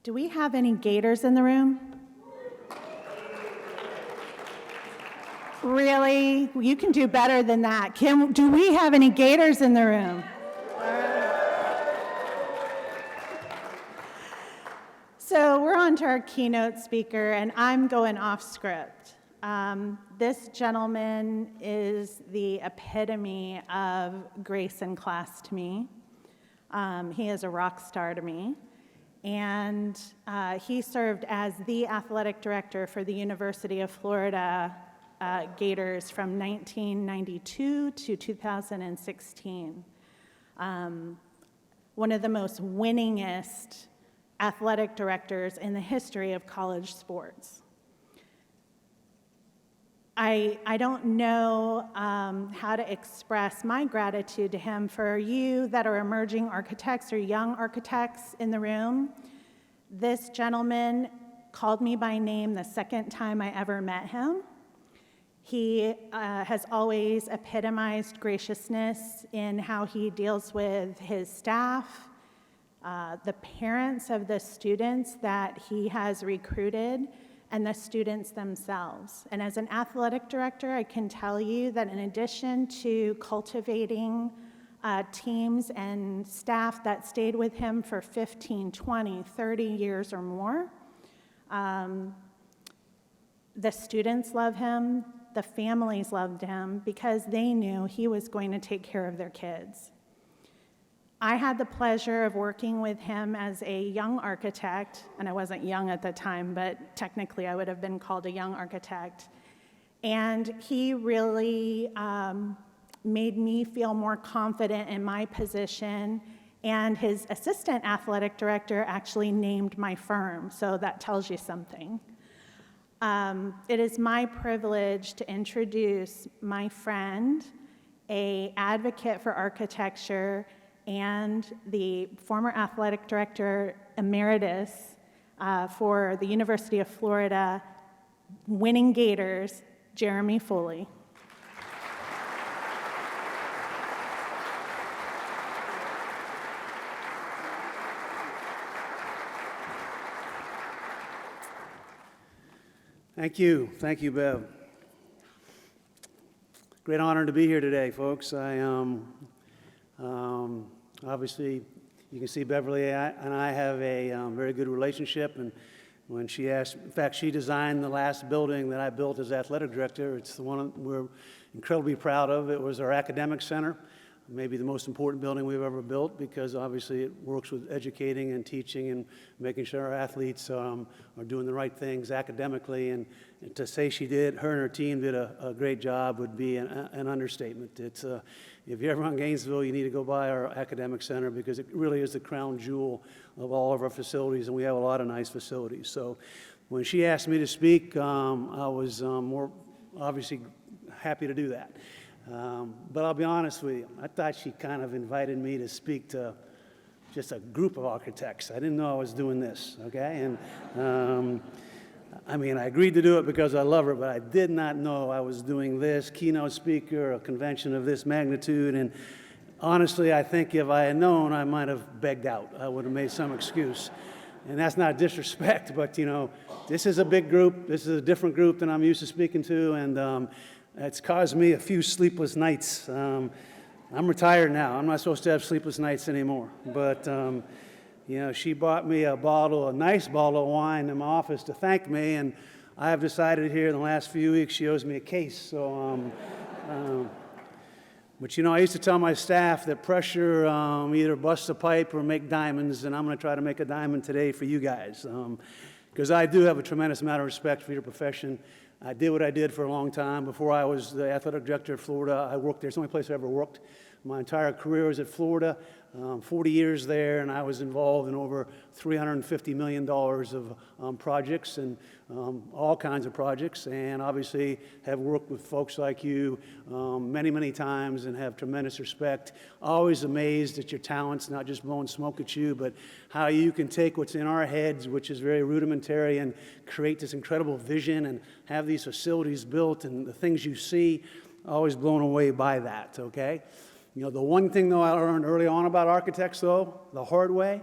Do we have any Gators in the room? Really? You can do better than that. Do we have any Gators in the room? So we're on to our keynote speaker, and I'm going off script. This gentleman is the epitome of grace and class to me. He is a rock star to me. And he served as the athletic director for the University of Florida Gators from 1992 to 2016. One of the most winningest athletic directors in the history of college sports. I don't know how to express my gratitude to him. For you that are emerging architects or young architects in the room, this gentleman called me by name the second time I ever met him. He has always epitomized graciousness in how he deals with his staff, the parents of the students that he has recruited, and the students themselves. And as an athletic director, I can tell you that in addition to cultivating teams and staff that stayed with him for 15, 20, 30 years or more, the students love him, the families loved him, because they knew he was going to take care of their kids. I had the pleasure of working with him as a young architect, and I wasn't young at the time, but technically I would have been called a young architect. And he really made me feel more confident in my position, and his assistant athletic director actually named my firm, so that tells you something. It is my privilege to introduce my friend, an advocate for architecture, and the former athletic director emeritus for the University of Florida winning Gators, Jeremy Foley. Thank you, Bev. Great honor to be here today, folks. Obviously, you can see Beverly and I have a very good relationship, and when she asked, in fact, she designed the last building that I built as athletic director. It's the one we're incredibly proud of. It was our academic center, maybe the most important building we've ever built, because obviously it works with educating and teaching and making sure our athletes are doing the right things academically. And to say her and her team did a great job would be an understatement. It's if you're ever in Gainesville, you need to go by our academic center, because it really is the crown jewel of all of our facilities, and we have a lot of nice facilities. So when she asked me to speak, I was more obviously happy to do that. But I'll be honest with you, I thought she kind of invited me to speak to just a group of architects. I didn't know I was doing this, okay? And I mean, I agreed to do it because I love her, but I did not know I was doing this, keynote speaker, a convention of this magnitude. And honestly, I think if I had known, I might have begged out. I would have made some excuse. And that's not disrespect, but you know, this is a big group. This is a different group than I'm used to speaking to, and it's caused me a few sleepless nights. I'm retired now. I'm not supposed to have sleepless nights anymore. But you know, she bought me a nice bottle of wine in my office to thank me, and I have decided here in the last few weeks she owes me a case. So, but you know, I used to tell my staff that pressure either busts a pipe or make diamonds, and I'm going to try to make a diamond today for you guys, because I do have a tremendous amount of respect for your profession. I did what I did for a long time. Before I was the athletic director of Florida, I worked there. It's the only place I ever worked. My entire career was at Florida, 40 years there, and I was involved in over $350 million of projects and all kinds of projects, and obviously have worked with folks like you many, many times and have tremendous respect. Always amazed at your talents, not just blowing smoke at you, but how you can take what's in our heads, which is very rudimentary, and create this incredible vision and have these facilities built, and the things you see, always blown away by that, okay? You know, the one thing, though, I learned early on about architects, though, the hard way,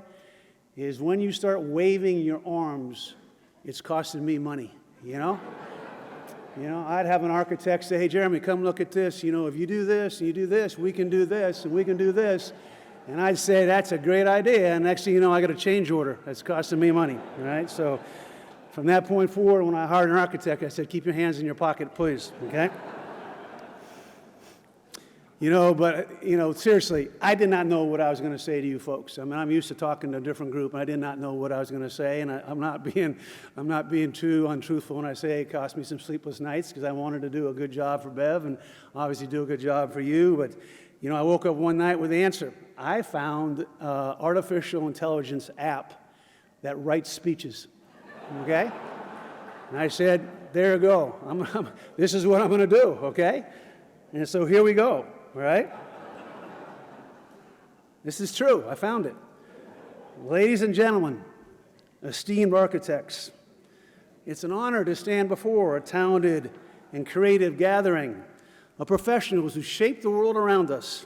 is when you start waving your arms, it's costing me money, you know? I'd have an architect say, hey, Jeremy, come look at this. If you do this and you do this, we can do this and we can do this. And I'd say, that's a great idea. And next thing you know, I got a change order. That's costing me money, all right? So from that point forward, when I hired an architect, I said, keep your hands in your pocket, please, okay? Seriously, I did not know what I was going to say to you folks. I mean, I'm used to talking to a different group, and I did not know what I was going to say, and I'm not being too untruthful when I say it cost me some sleepless nights, because I wanted to do a good job for Bev and obviously do a good job for you. But, I woke up one night with the answer. I found an artificial intelligence app that writes speeches, okay? And I said, there you go. This is what I'm going to do, okay? And so here we go. Right? This is true. I found it. Ladies and gentlemen, esteemed architects, it's an honor to stand before a talented and creative gathering of professionals who shape the world around us,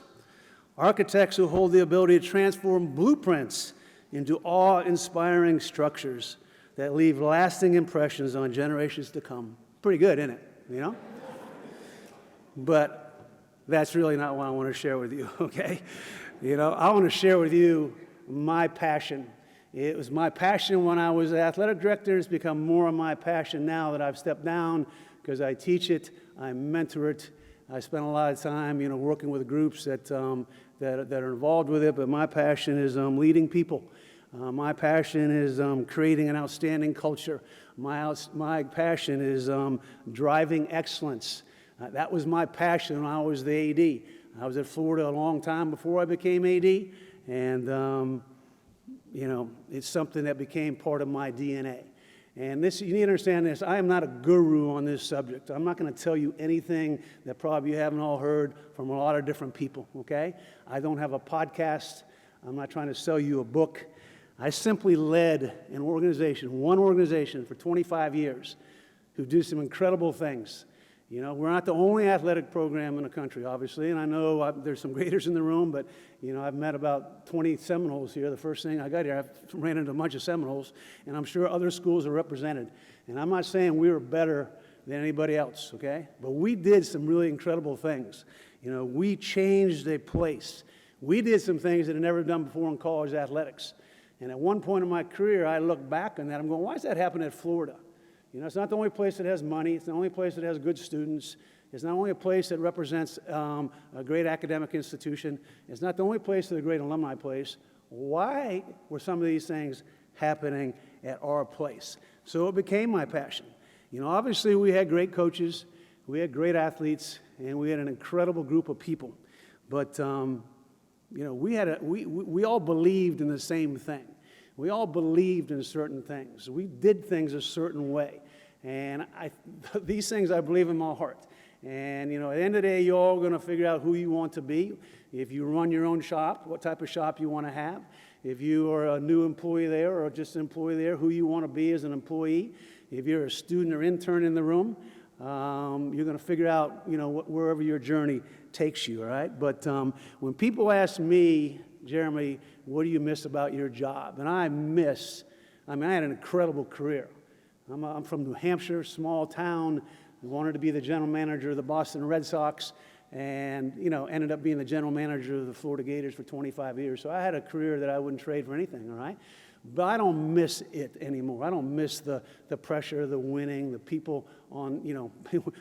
architects who hold the ability to transform blueprints into awe-inspiring structures that leave lasting impressions on generations to come. Pretty good, isn't it? But that's really not what I want to share with you, okay? I want to share with you my passion. It was my passion when I was athletic director. It's become more of my passion now that I've stepped down, because I teach it, I mentor it. I spend a lot of time, working with groups that are involved with it. But my passion is leading people. My passion is creating an outstanding culture. My passion is driving excellence. That was my passion when I was the AD. I was at Florida a long time before I became AD, and it's something that became part of my DNA. And this, you need to understand this, I am not a guru on this subject. I'm not going to tell you anything that probably you haven't all heard from a lot of different people, okay? I don't have a podcast. I'm not trying to sell you a book. I simply led an organization, one organization, for 25 years who did some incredible things. We're not the only athletic program in the country, obviously, and I know there's some graders in the room, but, I've met about 20 Seminoles here. The first thing I got here, I ran into a bunch of Seminoles, and I'm sure other schools are represented. And I'm not saying we were better than anybody else, okay? But we did some really incredible things. We changed a place. We did some things that had never done before in college athletics. And at one point in my career, I look back on that, I'm going, why does that happen at Florida? It's not the only place that has money. It's the only place that has good students. It's not only a place that represents a great academic institution. It's not the only place that's a great alumni place. Why were some of these things happening at our place? So it became my passion. Obviously we had great coaches, we had great athletes, and we had an incredible group of people. But we all believed in the same thing. We all believed in certain things. We did things a certain way. And these things I believe in my heart. And, at the end of the day, you're all going to figure out who you want to be. If you run your own shop, what type of shop you want to have. If you are a new employee there or just an employee there, who you want to be as an employee. If you're a student or intern in the room, you're going to figure out, wherever your journey takes you, all right? But when people ask me, Jeremy, what do you miss about your job? And I had an incredible career. I'm from New Hampshire, small town. I wanted to be the general manager of the Boston Red Sox, and ended up being the general manager of the Florida Gators for 25 years. So I had a career that I wouldn't trade for anything, all right? But I don't miss it anymore. I don't miss the pressure, the winning, the people on,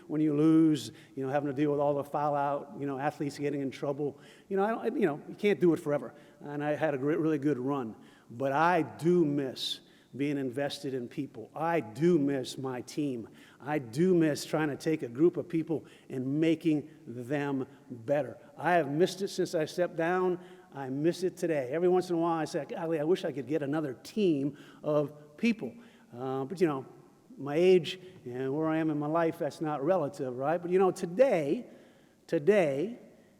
when you lose, having to deal with all the foul out, athletes getting in trouble. You can't do it forever. And I had a really good run. But I do miss being invested in people. I do miss my team. I do miss trying to take a group of people and making them better. I have missed it since I stepped down. I miss it today. Every once in a while I say, golly, I wish I could get another team of people. But my age and where I am in my life, that's not relative, right? But today,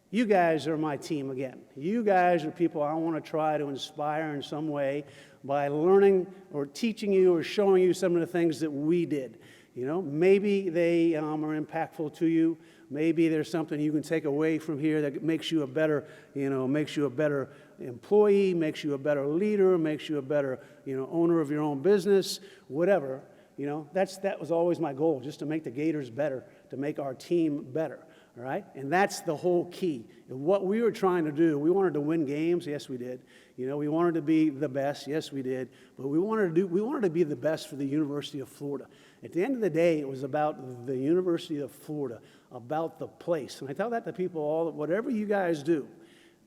you guys are my team again. You guys are people I want to try to inspire in some way by learning or teaching you or showing you some of the things that we did. Maybe they are impactful to you. Maybe there's something you can take away from here that makes you a better, makes you a better employee, makes you a better leader, makes you a better, owner of your own business, whatever. That was always my goal, just to make the Gators better, to make our team better, all right? And that's the whole key. And what we were trying to do, we wanted to win games, yes, we did. We wanted to be the best, yes, we did. But we wanted to be the best for the University of Florida. At the end of the day, it was about the University of Florida, about the place. And I tell that to people whatever you guys do,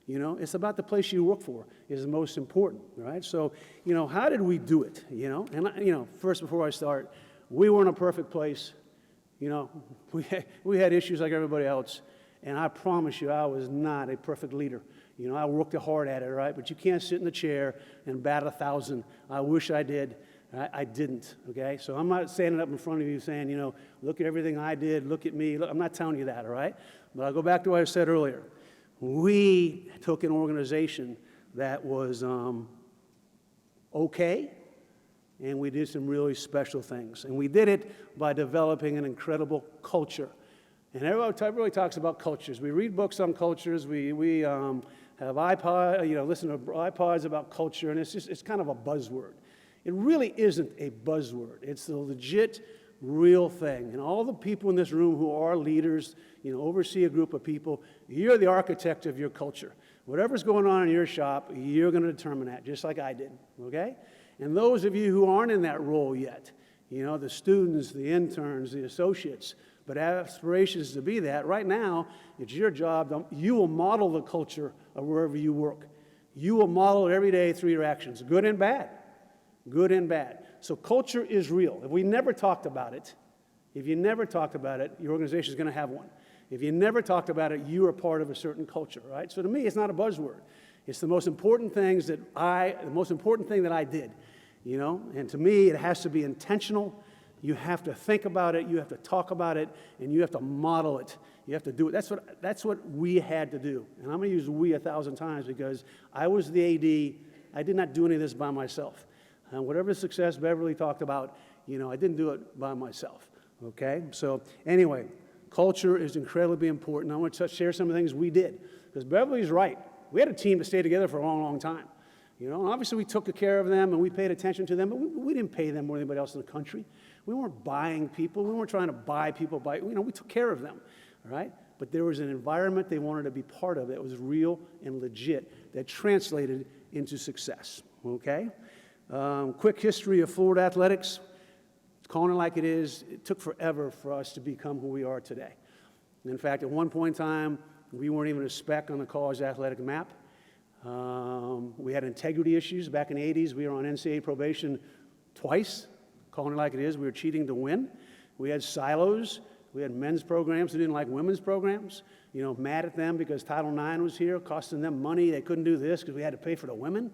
it's about the place you work for is the most important, right? So, how did we do it, And, first, before I start, we weren't a perfect place. We had issues like everybody else. And I promise you, I was not a perfect leader. I worked hard at it, right? But you can't sit in the chair and bat 1,000. I wish I did. I didn't, okay? So I'm not standing up in front of you saying, look at everything I did, look at me. Look, I'm not telling you that, all right? But I'll go back to what I said earlier. We took an organization that was okay, and we did some really special things. And we did it by developing an incredible culture. And everybody talks about cultures. We read books on cultures. We have listen to iPods about culture, and it's kind of a buzzword. It really isn't a buzzword. It's the legit, real thing. And all the people in this room who are leaders, oversee a group of people, you're the architect of your culture. Whatever's going on in your shop, you're going to determine that, just like I did, okay? And those of you who aren't in that role yet, the students, the interns, the associates, but aspirations to be that, right now, it's your job. You will model the culture of wherever you work. You will model it every day through your actions, good and bad. Good and bad. So culture is real. If we never talked about it, your organization is going to have one. If you never talked about it, you are part of a certain culture, right? So to me, it's not a buzzword. It's the most important thing that I did, And to me, it has to be intentional. You have to think about it. You have to talk about it, and you have to model it. You have to do it. That's what we had to do. And I'm going to use we 1,000 times because I was the AD. I did not do any of this by myself. And whatever success Beverly talked about, I didn't do it by myself, okay? So anyway, culture is incredibly important. I want to share some of the things we did, because Beverly's right. We had a team that stayed together for a long, long time. And obviously we took care of them and we paid attention to them, but we didn't pay them more than anybody else in the country. We weren't buying people. We weren't trying to buy people. We took care of them, all right? But there was an environment they wanted to be part of that was real and legit that translated into success, okay? Quick history of Florida athletics. Calling it like it is, it took forever for us to become who we are today. In fact, at one point in time, we weren't even a speck on the college athletic map. We had integrity issues. Back in the 80s, we were on NCAA probation twice. Calling it like it is, we were cheating to win. We had silos. We had men's programs who didn't like women's programs. Mad at them because Title IX was here, costing them money. They couldn't do this because we had to pay for the women.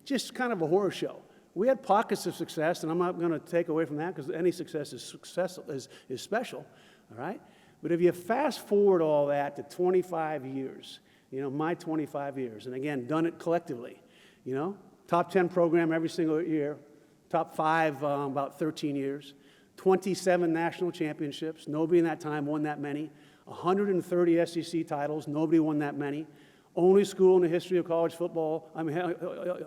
Just kind of a horror show. We had pockets of success, and I'm not going to take away from that because any success is special, all right? But if you fast forward all that to 25 years, my 25 years, and again, done it collectively, top 10 program every single year, top 5 about 13 years, 27 national championships. Nobody in that time won that many. 130 SEC titles. Nobody won that many. Only school in the history of college football,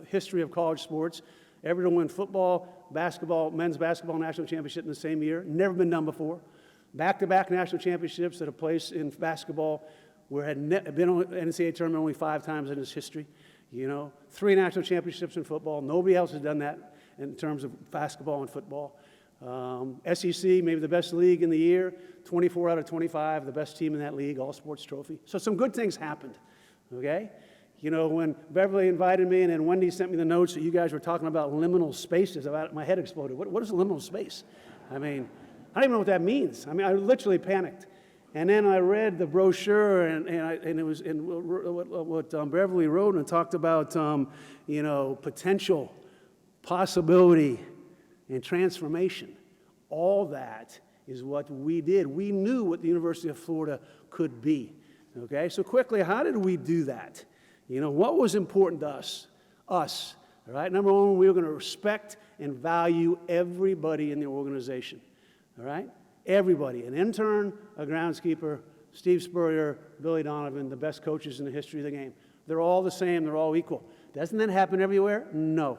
history of college sports, ever to win football, basketball, men's basketball national championship in the same year. Never been done before. Back-to-back national championships at a place in basketball where had been on the NCAA tournament only 5 times in its history. 3 national championships in football. Nobody else has done that in terms of basketball and football. SEC, maybe the best league in the year. 24 out of 25, the best team in that league, all sports trophy. So some good things happened. Okay? When Beverly invited me and then Wendy sent me the notes that you guys were talking about liminal spaces, my head exploded. What is a liminal space? I don't even know what that means. I literally panicked. And then I read the brochure, and it was what Beverly wrote, and talked about, potential, possibility, and transformation. All that is what we did. We knew what the University of Florida could be. Okay, so quickly, how did we do that? What was important to us? All right, number one, we were going to respect and value everybody in the organization. All right? Everybody, an intern, a groundskeeper, Steve Spurrier, Billy Donovan, the best coaches in the history of the game. They're all the same. They're all equal. Doesn't that happen everywhere? No.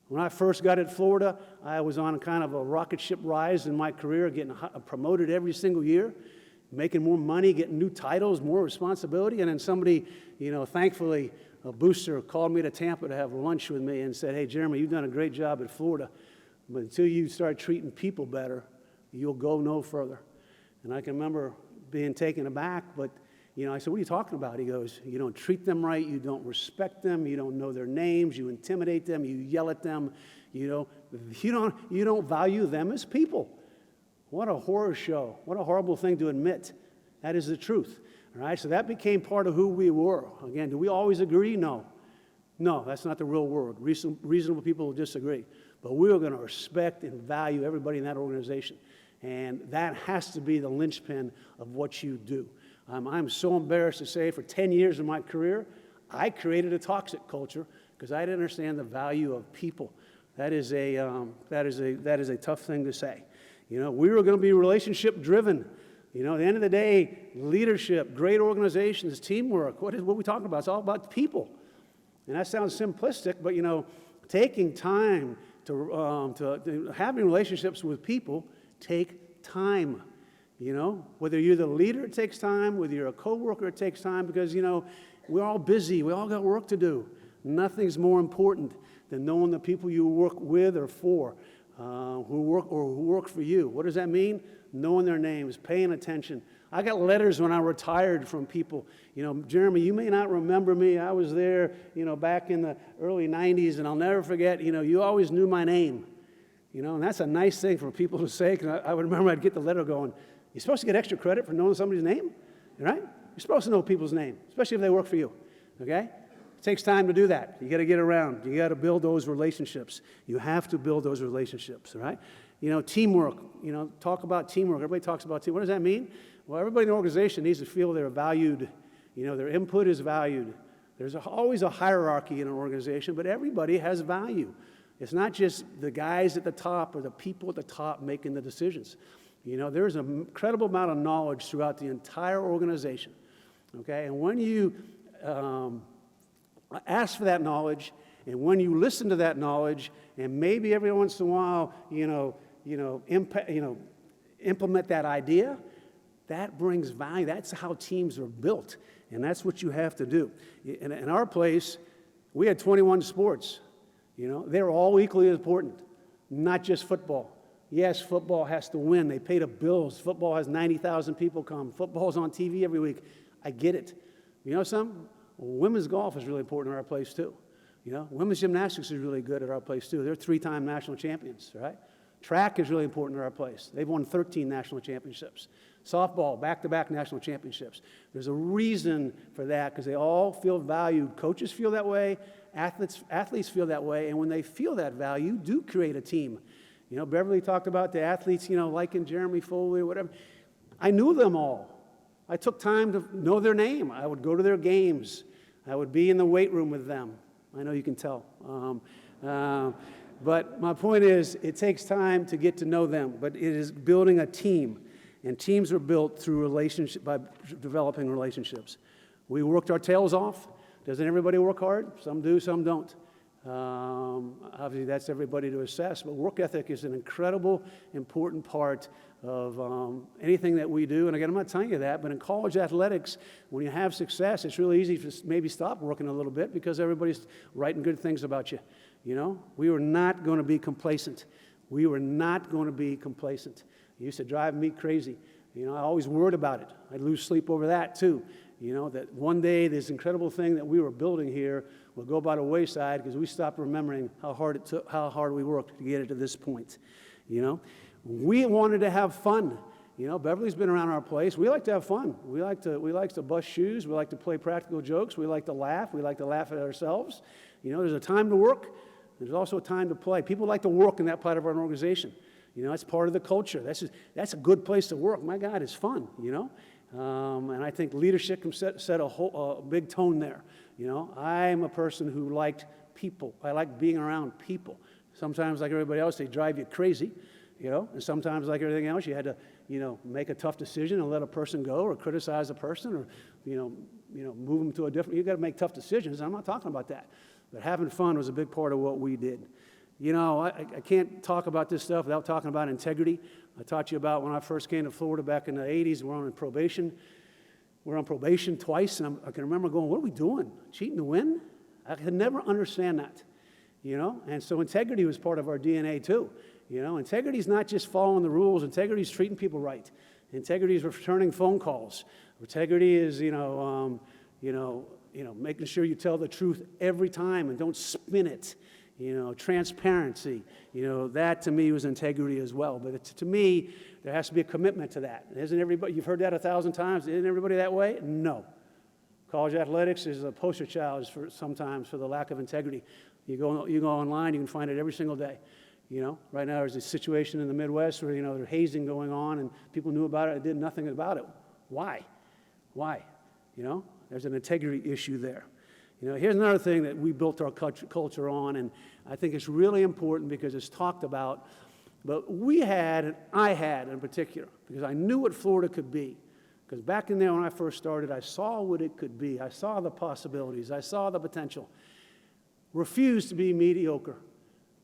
When I first got at Florida, I was on kind of a rocket ship rise in my career, getting promoted every single year, making more money, getting new titles, more responsibility. And then somebody, thankfully, a booster called me to Tampa to have lunch with me and said, "Hey, Jeremy, you've done a great job at Florida, but until you start treating people better, you'll go no further." And I can remember being taken aback, but I said, "What are you talking about?" He goes, "You don't treat them right, you don't respect them, you don't know their names, you intimidate them, you yell at them, you don't value them as people." What a horror show. What a horrible thing to admit. That is the truth. All right, so that became part of who we were. Again, do we always agree? No. No, that's not the real world. Reasonable people will disagree. But we're going to respect and value everybody in that organization. And that has to be the linchpin of what you do. I'm so embarrassed to say for 10 years of my career, I created a toxic culture because I didn't understand the value of people. That is a tough thing to say. We were going to be relationship driven. At the end of the day, leadership, great organizations, teamwork, what are we talking about? It's all about people. And that sounds simplistic, but taking time to having relationships with people take time. Whether you're the leader, it takes time. Whether you're a coworker, it takes time because, we're all busy. We all got work to do. Nothing's more important than knowing the people you work with or for, who work for you. What does that mean? Knowing their names, paying attention. I got letters when I retired from people. "Jeremy, you may not remember me. I was there, back in the early 90s, and I'll never forget, you always knew my name." And that's a nice thing for people to say. Cause I would remember I'd get the letter going, "You're supposed to get extra credit for knowing somebody's name, right? You're supposed to know people's name, especially if they work for you, okay? It takes time to do that. You got to get around. You got to build those relationships. You have to build those relationships, right? Teamwork. Talk about teamwork. Everybody talks about teamwork. What does that mean? Well, everybody in the organization needs to feel they're valued. Their input is valued. There's always a hierarchy in an organization, but everybody has value. It's not just the guys at the top or the people at the top making the decisions. There's an incredible amount of knowledge throughout the entire organization, okay? And when you ask for that knowledge, and when you listen to that knowledge, and maybe every once in a while, implement that idea, that brings value. That's how teams are built, and that's what you have to do. In our place, we had 21 sports. They're all equally important, not just football. Yes, football has to win. They pay the bills. Football has 90,000 people come. Football's on TV every week. I get it. Something? Women's golf is really important in our place, too. Women's gymnastics is really good at our place, too. They're 3-time national champions, right? Track is really important in our place. They've won 13 national championships. Softball, back-to-back national championships. There's a reason for that because they all feel valued. Coaches feel that way. Athletes feel that way. And when they feel that value, do create a team. Beverly talked about the athletes, liking Jeremy Foley or whatever. I knew them all. I took time to know their name. I would go to their games. I would be in the weight room with them. I know you can tell. But my point is, it takes time to get to know them, but it is building a team. And teams are built through by developing relationships. We worked our tails off. Doesn't everybody work hard? Some do, some don't. Obviously, that's everybody to assess, but work ethic is an incredible, important part of anything that we do. And again, I'm not telling you that, but in college athletics, when you have success, it's really easy to maybe stop working a little bit because everybody's writing good things about you. We were not going to be complacent. We were not going to be complacent. It used to drive me crazy. I always worried about it. I'd lose sleep over that, too. That one day this incredible thing that we were building here will go by the wayside because we stopped remembering how hard we worked to get it to this point. We wanted to have fun. Beverly's been around our place. We like to have fun. We like to bust shoes. We like to play practical jokes. We like to laugh. We like to laugh at ourselves. There's a time to work. There's also a time to play. People like to work in that part of our organization. That's part of the culture. That's a good place to work. My God, it's fun. And I think leadership can set a big tone there. I'm a person who liked people. I like being around people. Sometimes, like everybody else, they drive you crazy. And sometimes, like everything else, you had to, make a tough decision and let a person go or criticize a person or, move them to a different, you got to make tough decisions. I'm not talking about that. But having fun was a big part of what we did. I can't talk about this stuff without talking about integrity. I taught you about when I first came to Florida back in the 80s, we're on probation. We're on probation twice, and I can remember going, what are we doing? Cheating to win? I could never understand that, And so integrity was part of our DNA too. Integrity is not just following the rules. Integrity is treating people right. Integrity is returning phone calls. Integrity is, making sure you tell the truth every time and don't spin it. Transparency. That to me was integrity as well. But to me, there has to be a commitment to that. Isn't everybody? You've heard that 1,000 times. Isn't everybody that way? No. College athletics is a poster child sometimes for the lack of integrity. You go online, you can find it every single day. Right now there's a situation in the Midwest where, there's hazing going on and people knew about it and did nothing about it. Why? There's an integrity issue there. Here's another thing that we built our culture on, and I think it's really important because it's talked about, but we had, and I had in particular, because I knew what Florida could be. Because back in there when I first started, I saw what it could be. I saw the possibilities. I saw the potential. Refused to be mediocre.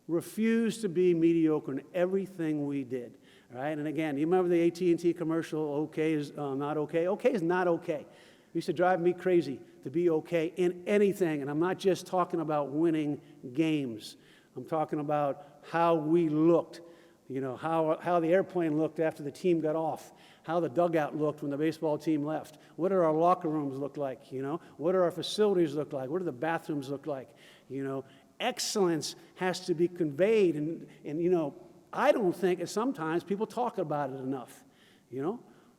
Refused to be mediocre in everything we did. All right? And again, you remember the AT&T commercial, okay is not okay? Okay is not okay. It used to drive me crazy to be okay in anything. And I'm not just talking about winning games. I'm talking about how we looked, how the airplane looked after the team got off, how the dugout looked when the baseball team left. What do our locker rooms look like, What do our facilities look like? What do the bathrooms look like, Excellence has to be conveyed. And I don't think, sometimes people talk about it enough,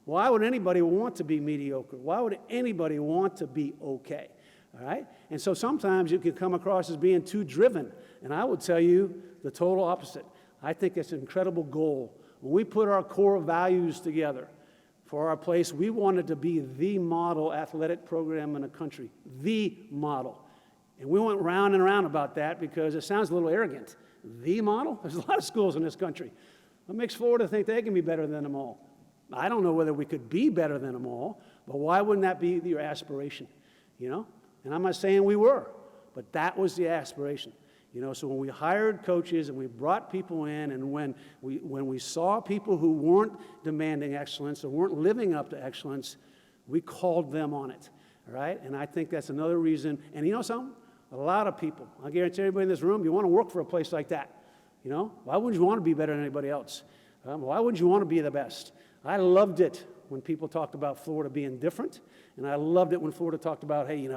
Why would anybody want to be mediocre? Why would anybody want to be okay? All right? And so sometimes you can come across as being too driven. And I would tell you the total opposite. I think it's an incredible goal. When we put our core values together for our place, we wanted to be the model athletic program in the country. The model. And we went round and around about that because it sounds a little arrogant. The model? There's a lot of schools in this country. What makes Florida think they can be better than them all? I don't know whether we could be better than them all, but why wouldn't that be your aspiration? And I'm not saying we were, but that was the aspiration. So when we hired coaches and we brought people in, and when we saw people who weren't demanding excellence or weren't living up to excellence, we called them on it. All right? And I think that's another reason. And you know something? A lot of people, I guarantee everybody in this room, you want to work for a place like that. Why wouldn't you want to be better than anybody else? Why wouldn't you want to be the best? I loved it when people talked about Florida being different, and I loved it when Florida talked about, hey,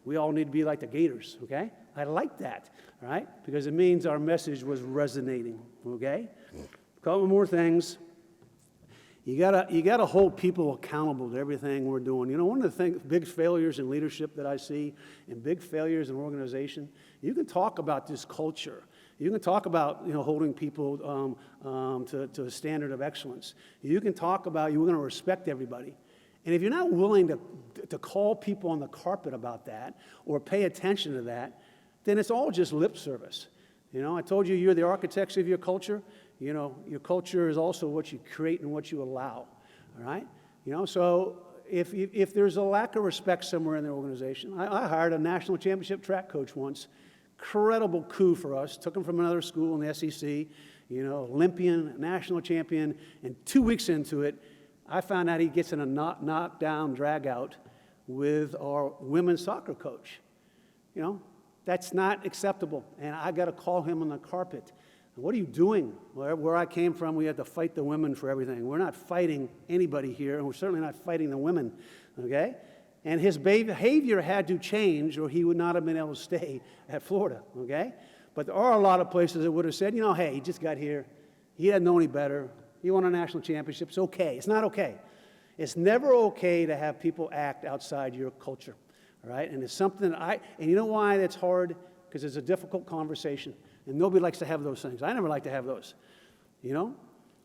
we all need to be like the Gators, okay? I liked that, all right? Because it means our message was resonating, okay? A couple more things. You gotta hold people accountable to everything we're doing. One of the big failures in leadership that I see, and big failures in organization, you can talk about this culture. You can talk about holding people to a standard of excellence. You can talk about you're going to respect everybody. And if you're not willing to call people on the carpet about that or pay attention to that, then it's all just lip service. I told you you're the architects of your culture. Your culture is also what you create and what you allow. All right? So if there's a lack of respect somewhere in the organization, I hired a national championship track coach once. Incredible coup for us. Took him from another school in the SEC, Olympian, national champion. And 2 weeks into it, I found out he gets in a knockdown, drag-out with our women's soccer coach. That's not acceptable. And I got to call him on the carpet. What are you doing? Where I came from, we had to fight the women for everything. We're not fighting anybody here, and we're certainly not fighting the women, okay? And his behavior had to change, or he would not have been able to stay at Florida, okay? But there are a lot of places that would have said, hey, he just got here. He didn't know any better. He won a national championship. It's okay. It's not okay. It's never okay to have people act outside your culture, all right? And it's something that and you know why that's hard? Because it's a difficult conversation, and nobody likes to have those things. I never like to have those, One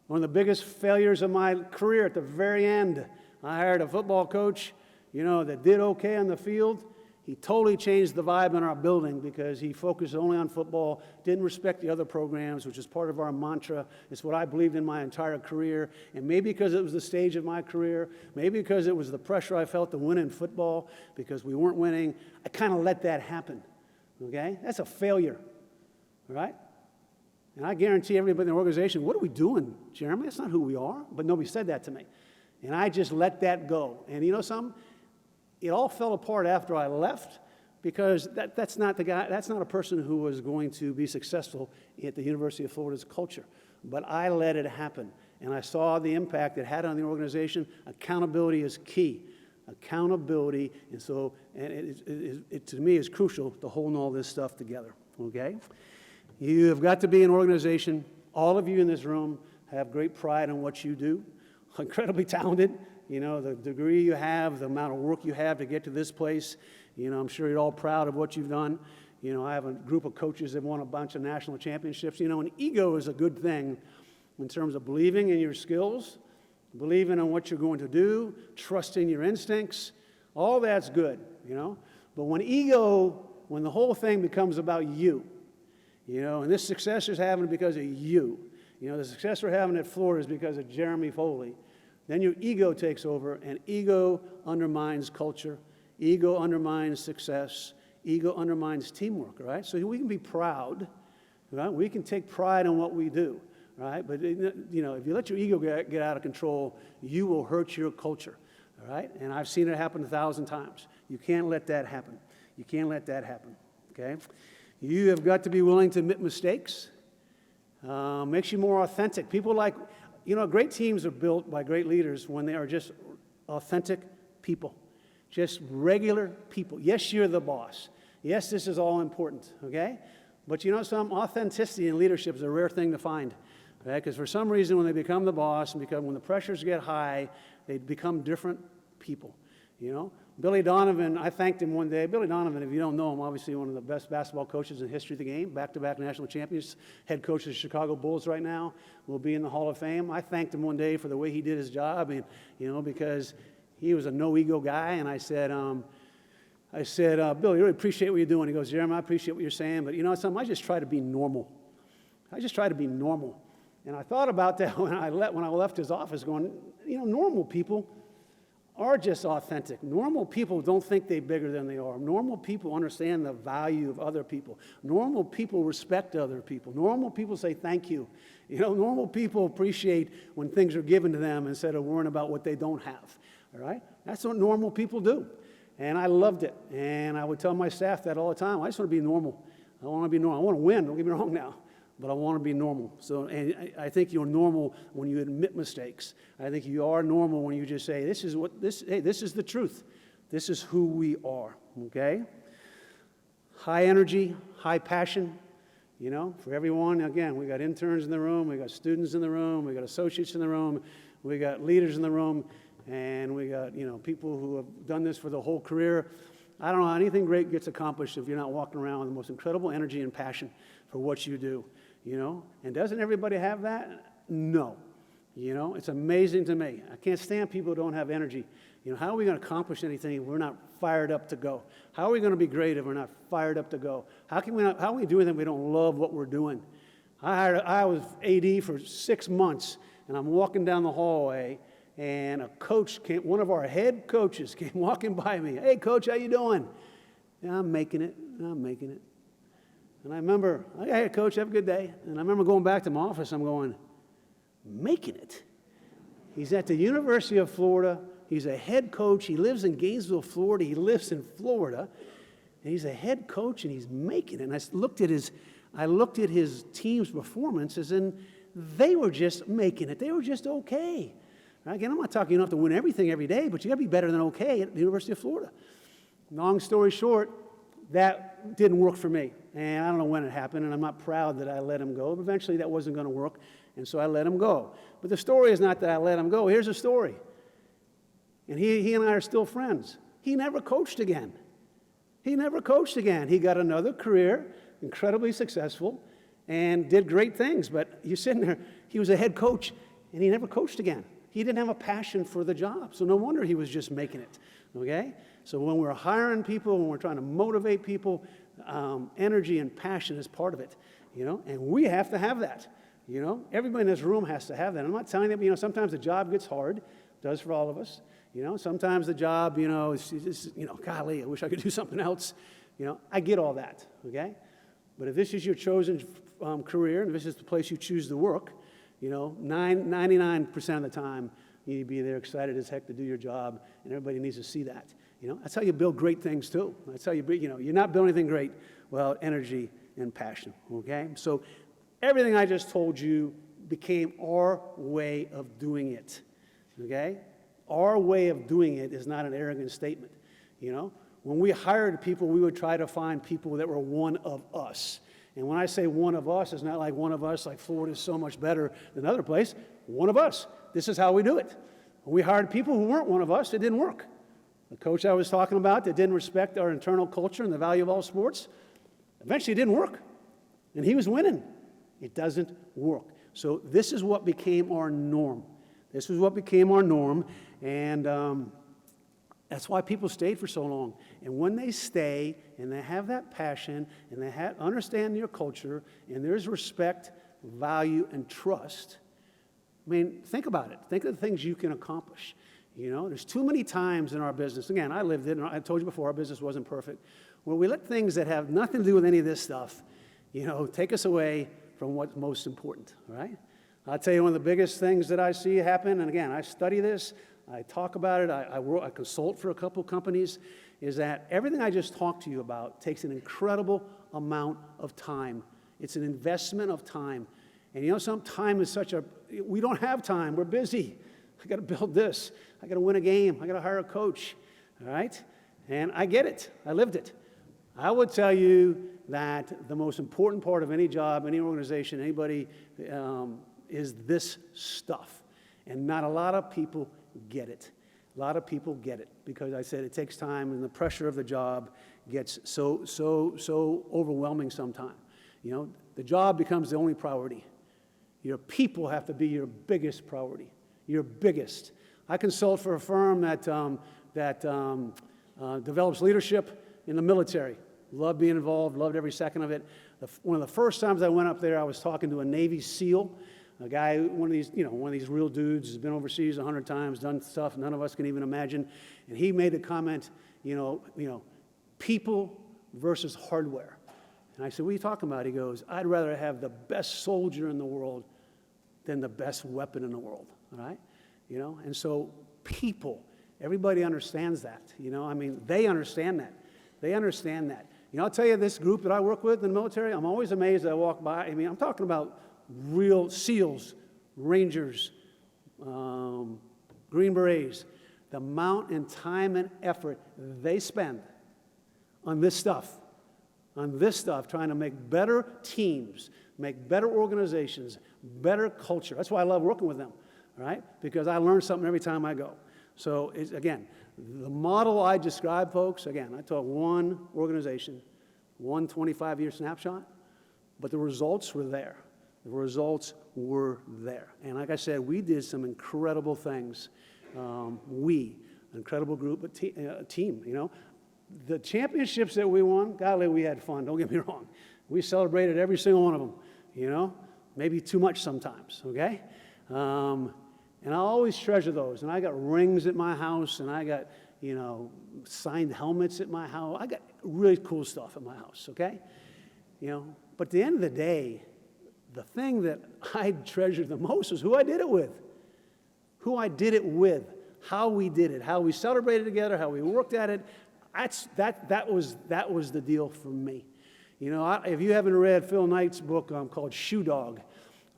of the biggest failures of my career at the very end, I hired a football coach, that did okay on the field. He totally changed the vibe in our building because he focused only on football, didn't respect the other programs, which is part of our mantra. It's what I believed in my entire career. And maybe because it was the stage of my career, maybe because it was the pressure I felt to win in football, because we weren't winning, I kind of let that happen. Okay? That's a failure. All right? And I guarantee everybody in the organization, what are we doing, Jeremy? That's not who we are. But nobody said that to me. And I just let that go. And you know something? It all fell apart after I left because that's not a person who was going to be successful at the University of Florida's culture. But I let it happen, and I saw the impact it had on the organization. Accountability is key. Accountability, and so it to me is crucial to holding all this stuff together, okay? You have got to be an organization. All of you in this room have great pride in what you do, incredibly talented. You know, the degree you have, the amount of work you have to get to this place. You know, I'm sure you're all proud of what you've done. You know, I have a group of coaches that won a bunch of national championships. You know, and ego is a good thing in terms of believing in your skills, believing in what you're going to do, trusting your instincts. All that's good, you know. But when the whole thing becomes about you, you know, and this success is happening because of you. You know, the success we're having at Florida is because of Jeremy Foley. Then your ego takes over, and ego undermines culture. Ego undermines success. Ego undermines teamwork, right? So we can be proud, right? We can take pride in what we do, right? But, you know, if you let your ego get out of control, you will hurt your culture, all right? And I've seen it happen 1,000 times. You can't let that happen. You can't let that happen, okay? You have got to be willing to admit mistakes. Makes you more authentic. People like... You know, great teams are built by great leaders when they are just authentic people, just regular people. Yes, you're the boss. Yes, this is all important, okay? But you know, some authenticity in leadership is a rare thing to find, okay? Because for some reason, when they become the boss and when the pressures get high, they become different people, you know? Billy Donovan, I thanked him one day. Billy Donovan, if you don't know him, obviously one of the best basketball coaches in the history of the game, back-to-back national champions, head coach of the Chicago Bulls right now, will be in the Hall of Fame. I thanked him one day for the way he did his job, and, you know, because he was a no-ego guy, and I said, Billy, I really appreciate what you're doing. He goes, Jeremy, I appreciate what you're saying, but you know something, I just try to be normal. I just try to be normal. And I thought about that when I left his office going, you know, normal people are just authentic. Normal people don't think they're bigger than they are. Normal people understand the value of other people. Normal people respect other people. Normal people say thank you. You know, normal people appreciate when things are given to them instead of worrying about what they don't have. All right? That's what normal people do. And I loved it. And I would tell my staff that all the time. I just want to be normal. I want to be normal. I want to win. Don't get me wrong now. But I want to be normal. So, and I think you're normal when you admit mistakes. I think you are normal when you just say, this is the truth. This is who we are, okay? High energy, high passion, you know, for everyone. Again, we got interns in the room, we got students in the room, we got associates in the room, we got leaders in the room, and we got, you know, people who have done this for the whole career. I don't know how anything great gets accomplished if you're not walking around with the most incredible energy and passion for what you do. You know, and doesn't everybody have that? No. You know, it's amazing to me. I can't stand people who don't have energy. You know, how are we going to accomplish anything if we're not fired up to go? How are we going to be great if we're not fired up to go? How can we do anything if we don't love what we're doing? I was AD for 6 months, and I'm walking down the hallway, and a coach came, one of our head coaches came walking by me. Hey, coach, how you doing? Yeah, I'm making it. And I remember, hey, coach, have a good day. And I remember going back to my office, I'm going, making it? He's at the University of Florida. He's a head coach. He lives in Gainesville, Florida. He lives in Florida. And he's a head coach, and he's making it. And I looked at his team's performances, and they were just making it. They were just okay. Right? Again, I'm not talking you don't have to win everything every day, but you got to be better than okay at the University of Florida. Long story short, that didn't work for me. And I don't know when it happened, and I'm not proud that I let him go. But eventually that wasn't going to work, and so I let him go. But the story is not that I let him go. Here's the story. And he and I are still friends. He never coached again. He got another career, incredibly successful, and did great things. But you're sitting there, he was a head coach, and he never coached again. He didn't have a passion for the job. So no wonder he was just making it, okay? So when we're hiring people, when we're trying to motivate people, energy and passion is part of it, and we have to have that. Everybody in this room has to have that. I'm not telling you, sometimes the job gets hard, it does for all of us. Sometimes the job, is just, golly, I wish I could do something else. I get all that, okay? But if this is your chosen career, and if this is the place you choose to work, 99% of the time, you need to be there excited as heck to do your job, and everybody needs to see that. That's how you build great things, too. That's how you build, you're not building anything great without energy and passion, okay? So everything I just told you became our way of doing it, okay? Our way of doing it is not an arrogant statement, When we hired people, we would try to find people that were one of us. And when I say one of us, it's not like one of us, like Florida is so much better than another place. One of us. This is how we do it. When we hired people who weren't one of us, it didn't work. The coach I was talking about that didn't respect our internal culture and the value of all sports, eventually it didn't work. And he was winning. It doesn't work. So this is what became our norm. This is what became our norm. And that's why people stayed for so long. And when they stay and they have that passion and they understand your culture and there's respect, value, and trust, think about it. Think of the things you can accomplish. There's too many times in our business, again, I lived it, and I told you before, our business wasn't perfect, where we let things that have nothing to do with any of this stuff, take us away from what's most important, right? I'll tell you one of the biggest things that I see happen, and again, I study this, I talk about it, I consult for a couple companies, is that everything I just talked to you about takes an incredible amount of time. It's an investment of time. And some time is we don't have time, we're busy. I got to build this. I got to win a game. I got to hire a coach, all right? And I get it. I lived it. I would tell you that the most important part of any job, any organization, anybody, is this stuff. And not a lot of people get it. A lot of people get it because I said it takes time and the pressure of the job gets so overwhelming sometimes. The job becomes the only priority. Your people have to be your biggest priority. Your biggest. I consult for a firm that develops leadership in the military. Loved being involved, loved every second of it. One of the first times I went up there, I was talking to a Navy SEAL, a guy, one of these real dudes, has been overseas 100 times, done stuff none of us can even imagine. And he made the comment, people versus hardware. And I said, what are you talking about? He goes, I'd rather have the best soldier in the world than the best weapon in the world. All right? And so people, everybody understands that. They understand that. They understand that. I'll tell you, this group that I work with in the military, I'm always amazed that I walk by. I'm talking about real SEALs, Rangers, Green Berets, the amount and time and effort they spend on this stuff, trying to make better teams, make better organizations, better culture. That's why I love working with them. Right? Because I learn something every time I go. So, again, the model I describe, folks, again, I taught one organization, one 25-year snapshot, but the results were there. The results were there. And like I said, we did some incredible things. Incredible group, team, The championships that we won, golly, we had fun, don't get me wrong. We celebrated every single one of them, maybe too much sometimes, okay? And I always treasure those. And I got rings at my house, and I got, signed helmets at my house. I got really cool stuff at my house, okay? But at the end of the day, the thing that I treasured the most is who I did it with. Who I did it with, how we did it, how we celebrated together, how we worked at it. That was the deal for me. If you haven't read Phil Knight's book called Shoe Dog,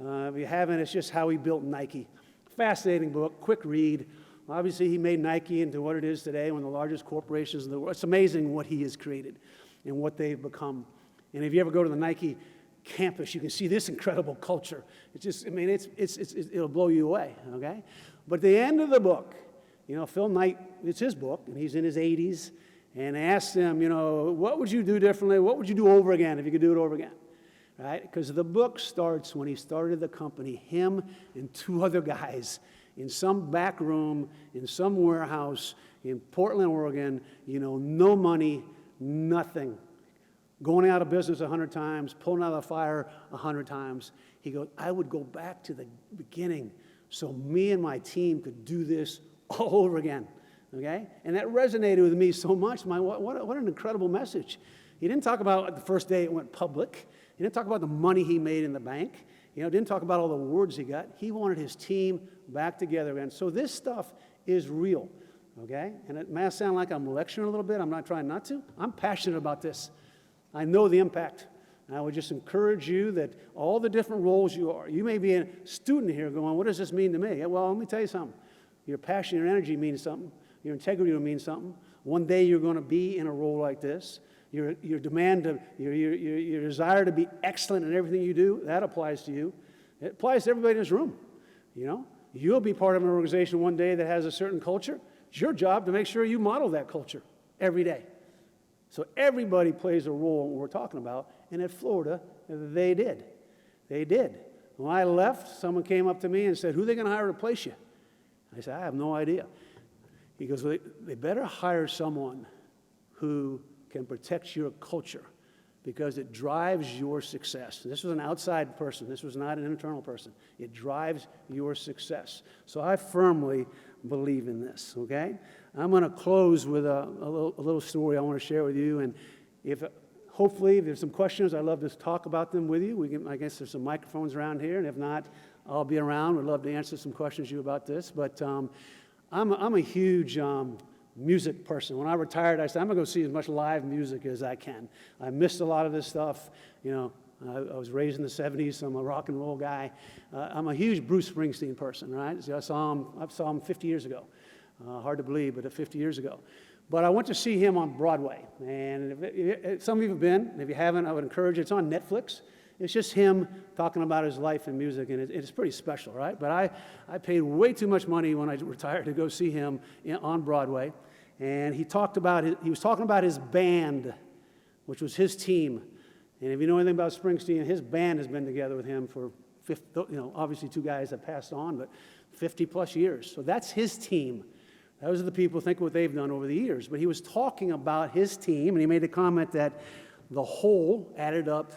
if you haven't, it's just how he built Nike. Fascinating book, quick read. Obviously, he made Nike into what it is today, one of the largest corporations in the world. It's amazing what he has created and what they've become. And if you ever go to the Nike campus, you can see this incredible culture. It's just, it'll blow you away, okay? But at the end of the book, Phil Knight, it's his book, and he's in his 80s, and I asked him, what would you do differently? What would you do over again if you could do it over again? Right? Because the book starts when he started the company, him and two other guys, in some back room, in some warehouse in Portland, Oregon, no money, nothing. Going out of business 100 times, pulling out of the fire 100 times. He goes, I would go back to the beginning so me and my team could do this all over again. Okay? And that resonated with me so much. What an incredible message. He didn't talk about the first day it went public. He didn't talk about the money he made in the bank. Didn't talk about all the awards he got. He wanted his team back together again. So this stuff is real. Okay? And it may sound like I'm lecturing a little bit. I'm not trying not to. I'm passionate about this. I know the impact. And I would just encourage you that all the different roles you are, you may be a student here going, what does this mean to me? Yeah, well, let me tell you something. Your passion, your energy means something. Your integrity will mean something. One day you're going to be in a role like this. Your desire to be excellent in everything you do, that applies to you. It applies to everybody in this room. You'll be part of an organization one day that has a certain culture. It's your job to make sure you model that culture every day. So everybody plays a role in what we're talking about. And at Florida, they did. They did. When I left, someone came up to me and said, who are they going to hire to replace you? I said, I have no idea. He goes, well, they better hire someone who can protect your culture because it drives your success. This was an outside person. This was not an internal person. It drives your success. So I firmly believe in this, okay? I'm going to close with a little story I want to share with you. And hopefully, if there's some questions, I'd love to talk about them with you. I guess there's some microphones around here. And if not, I'll be around. I'd love to answer some questions you about this. But I'm a huge music person. When I retired, I said, I'm going to go see as much live music as I can. I missed a lot of this stuff. I was raised in the 70s, so I'm a rock and roll guy. I'm a huge Bruce Springsteen person, right? So I saw him 50 years ago. Hard to believe, but 50 years ago. But I went to see him on Broadway. And if some of you have been, and if you haven't, I would encourage you. It's on Netflix. It's just him talking about his life in music, and it's pretty special, right? But I paid way too much money when I retired to go see him on Broadway. And he was talking about his band, which was his team. And if you know anything about Springsteen, his band has been together with him for, obviously 2 guys have passed on, but 50 plus years. So that's his team. Those are the people, think what they've done over the years. But he was talking about his team, and he made the comment that the whole added up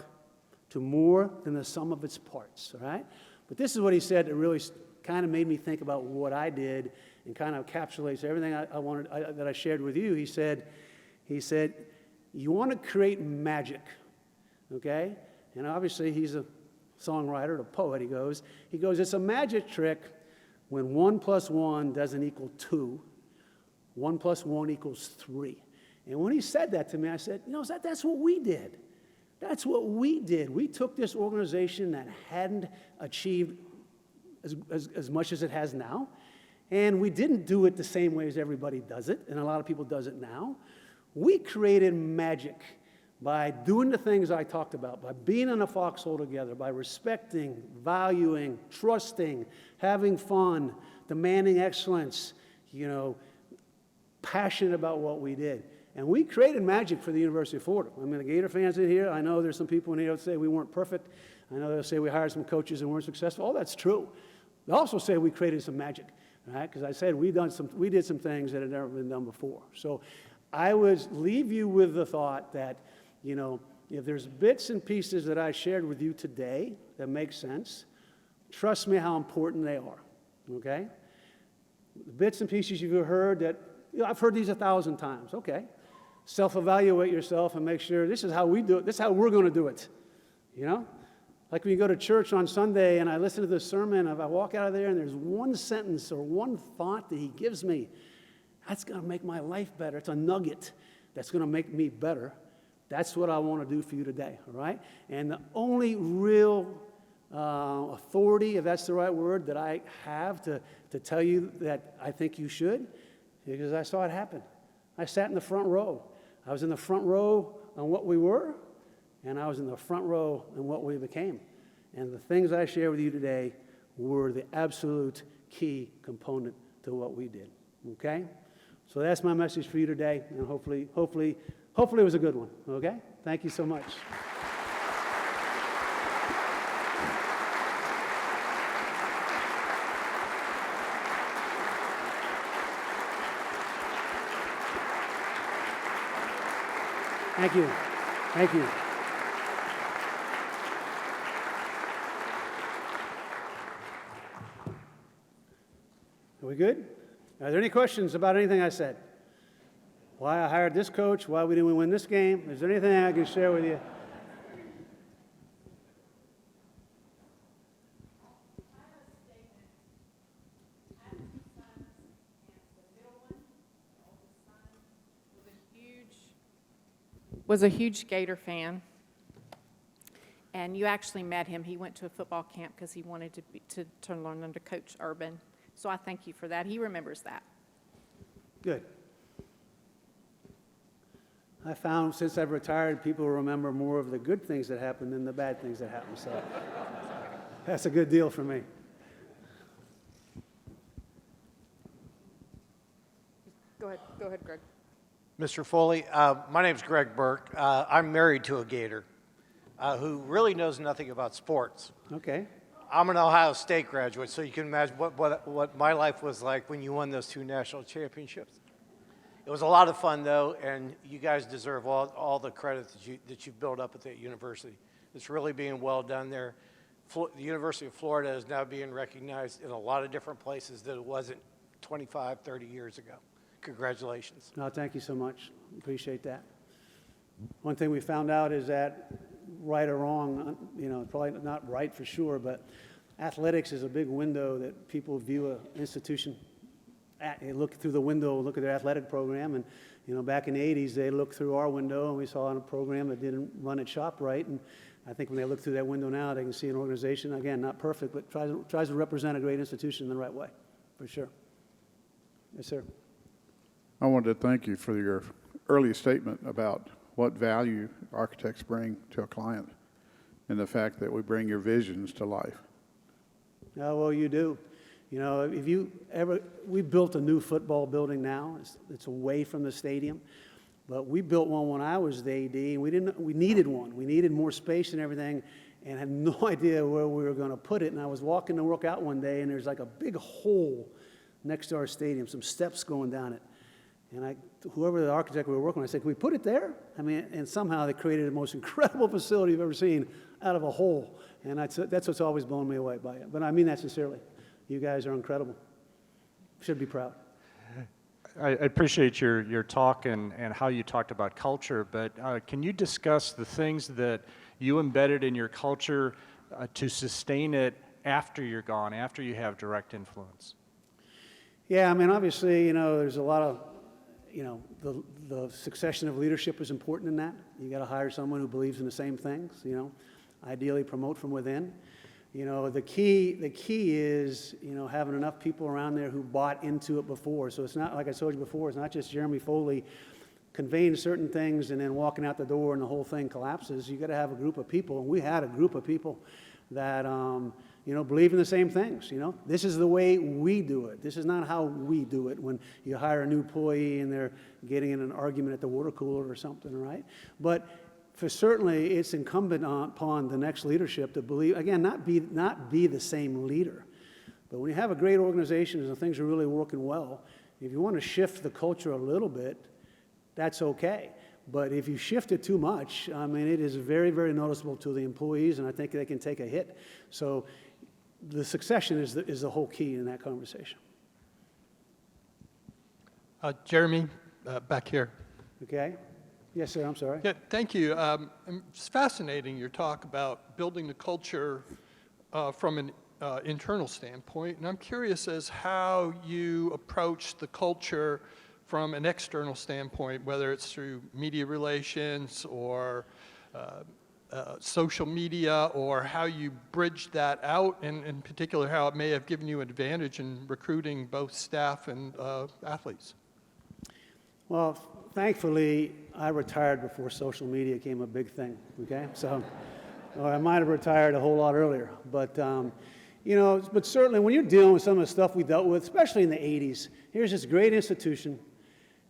to more than the sum of its parts, all right? But this is what he said that really kind of made me think about what I did and kind of encapsulates everything that I shared with you. He said, you want to create magic, okay? And obviously he's a songwriter, a poet, he goes, it's a magic trick when 1 + 1 doesn't equal 2, 1 + 1 equals 3. And when he said that to me, I said, that's what we did. That's what we did. We took this organization that hadn't achieved as much as it has now, and we didn't do it the same way as everybody does it, and a lot of people does it now. We created magic by doing the things I talked about, by being in a foxhole together, by respecting, valuing, trusting, having fun, demanding excellence, passionate about what we did. And we created magic for the University of Florida. I mean, the Gator fans in here, I know there's some people in here that say we weren't perfect. I know they'll say we hired some coaches and weren't successful. All that's true. They also say we created some magic, right? Because I said we did some things that had never been done before. So I would leave you with the thought that, if there's bits and pieces that I shared with you today that make sense, trust me how important they are, okay? The bits and pieces you've heard that, I've heard these 1,000 times, okay? Self-evaluate yourself and make sure this is how we do it. This is how we're going to do it, Like when you go to church on Sunday and I listen to the sermon, if I walk out of there and there's one sentence or one thought that he gives me, that's going to make my life better. It's a nugget that's going to make me better. That's what I want to do for you today, all right? And the only real authority, if that's the right word, that I have to tell you that I think you should, because I saw it happen. I sat in the front row. I was in the front row on what we were, and I was in the front row on what we became. And the things I share with you today were the absolute key component to what we did, okay? So that's my message for you today, and hopefully it was a good one, okay? Thank you so much. Thank you. Thank you. Are we good? Are there any questions about anything I said? Why I hired this coach, why we didn't win this game? Is there anything I can share with you? Was a huge Gator fan, and you actually met him. He went to a football camp because he wanted to learn under Coach Urban. So I thank you for that. He remembers that. Good. I found since I've retired, people remember more of the good things that happened than the bad things that happened. So that's a good deal for me. Go ahead, Greg. Mr. Foley, my name's Greg Burke. I'm married to a Gator who really knows nothing about sports. Okay. I'm an Ohio State graduate, so you can imagine what my life was like when you won those 2 national championships. It was a lot of fun, though, and you guys deserve all the credit that you've built up at that university. It's really being well done there. The University of Florida is now being recognized in a lot of different places that it wasn't 25, 30 years ago. Congratulations. No, thank you so much. Appreciate that. One thing we found out is that, right or wrong, probably not right for sure, but athletics is a big window that people view an institution at. They look through the window, look at their athletic program, and back in the 80s, they looked through our window and we saw a program that didn't run its shop right. And I think when they look through that window now, they can see an organization, again, not perfect, but tries to represent a great institution in the right way, for sure. Yes, sir. I wanted to thank you for your early statement about what value architects bring to a client and the fact that we bring your visions to life. Oh, well, you do. We built a new football building now. It's away from the stadium, but we built one when I was the AD, and we needed one. We needed more space and everything, and had no idea where we were going to put it. And I was walking to work out one day, and there's like a big hole next to our stadium, some steps going down it. And whoever the architect we were working with, I said, can we put it there? And somehow they created the most incredible facility you've ever seen out of a hole. And that's what's always blown me away by it. But I mean that sincerely. You guys are incredible. Should be proud. I appreciate your talk and how you talked about culture, but can you discuss the things that you embedded in your culture to sustain it after you're gone, after you have direct influence? Yeah, obviously, there's a lot of, the succession of leadership is important in that. You got to hire someone who believes in the same things, ideally promote from within. The key is, having enough people around there who bought into it before. So it's not, like I told you before, it's not just Jeremy Foley conveying certain things and then walking out the door and the whole thing collapses. You got to have a group of people, and we had a group of people that, believe in the same things. This is the way we do it. This is not how we do it when you hire a new employee and they're getting in an argument at the water cooler or something, right? But certainly, it's incumbent upon the next leadership to believe, again, not be the same leader. But when you have a great organization and things are really working well, if you want to shift the culture a little bit, that's okay. But if you shift it too much, it is very, very noticeable to the employees, and I think they can take a hit. So the succession is the whole key in that conversation. Jeremy, back here. Okay? Yes, sir, I'm sorry. Yeah, thank you. It's fascinating, your talk about building the culture from an internal standpoint, and I'm curious as how you approach the culture from an external standpoint, whether it's through media relations or social media, or how you bridge that out, and in particular how it may have given you an advantage in recruiting both staff and athletes. Well, thankfully, I retired before social media became a big thing, okay? So I might have retired a whole lot earlier. But, but certainly when you're dealing with some of the stuff we dealt with, especially in the 80s, here's this great institution.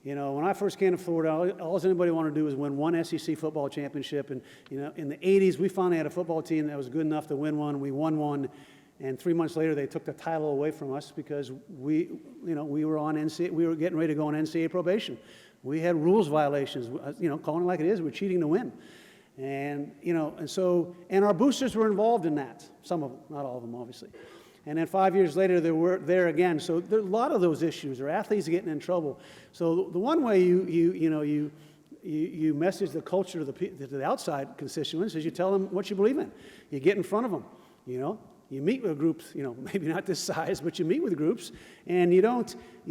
When I first came to Florida, all anybody wanted to do was win one SEC football championship. And, in the 80s, we finally had a football team that was good enough to win one. We won one. And 3 months later, they took the title away from us because we were on NCAA, we were getting ready to go on NCAA probation. We had rules violations, calling it like it is, we're cheating to win. And, and our boosters were involved in that, some of them, not all of them, obviously. And then 5 years later, they were there again. So there are a lot of those issues, or athletes getting in trouble. So the one way you message the culture to the outside constituents is you tell them what you believe in. You get in front of them, You meet with groups, maybe not this size, but you meet with groups, and you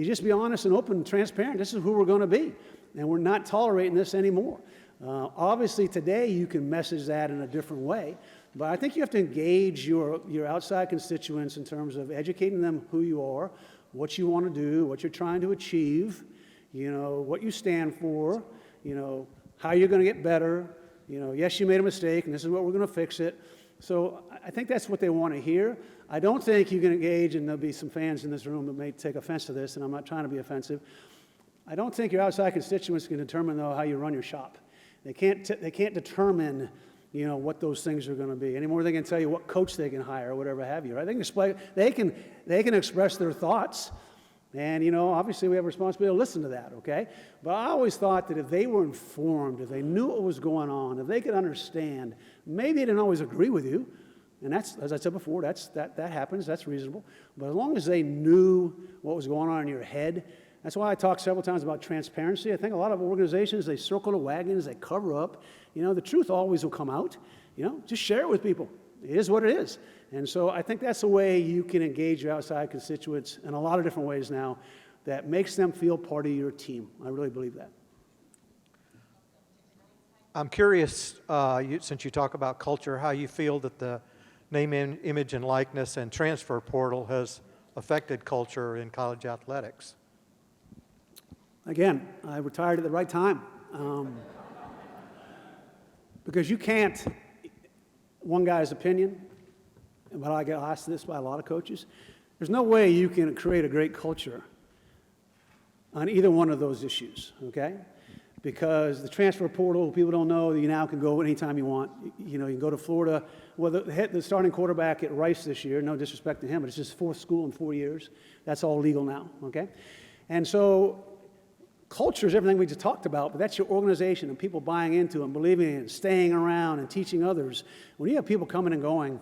just be honest and open and transparent. This is who we're going to be, and we're not tolerating this anymore. Obviously, today you can message that in a different way, but I think you have to engage your outside constituents in terms of educating them who you are, what you want to do, what you're trying to achieve, what you stand for, how you're going to get better. Yes, you made a mistake, and this is what we're going to fix it. So I think that's what they want to hear. I don't think you can engage, and there'll be some fans in this room that may take offense to this, and I'm not trying to be offensive. I don't think your outside constituents can determine, though, how you run your shop. They can't determine, what those things are going to be any more than they can tell you what coach they can hire or whatever have you. Right? They can express their thoughts, and obviously we have a responsibility to listen to that. Okay, but I always thought that if they were informed, if they knew what was going on, if they could understand, maybe they didn't always agree with you, and that's, as I said before, that happens. That's reasonable. But as long as they knew what was going on in your head. That's why I talked several times about transparency. I think a lot of organizations, they circle the wagons, they cover up. The truth always will come out. Just share it with people. It is what it is. And so I think that's the way you can engage your outside constituents in a lot of different ways now that makes them feel part of your team. I really believe that. I'm curious, since you talk about culture, how you feel that the name, image, and likeness and transfer portal has affected culture in college athletics. Again, I retired at the right time. Because you can't, one guy's opinion, but I get asked this by a lot of coaches, there's no way you can create a great culture on either one of those issues, okay? Because the transfer portal, people don't know, you now can go anytime you want. You can go to Florida. Well, the starting quarterback at Rice this year, no disrespect to him, but it's his fourth school in 4 years. That's all legal now, okay? And so culture is everything we just talked about, but that's your organization and people buying into it and believing in it, staying around and teaching others. When you have people coming and going,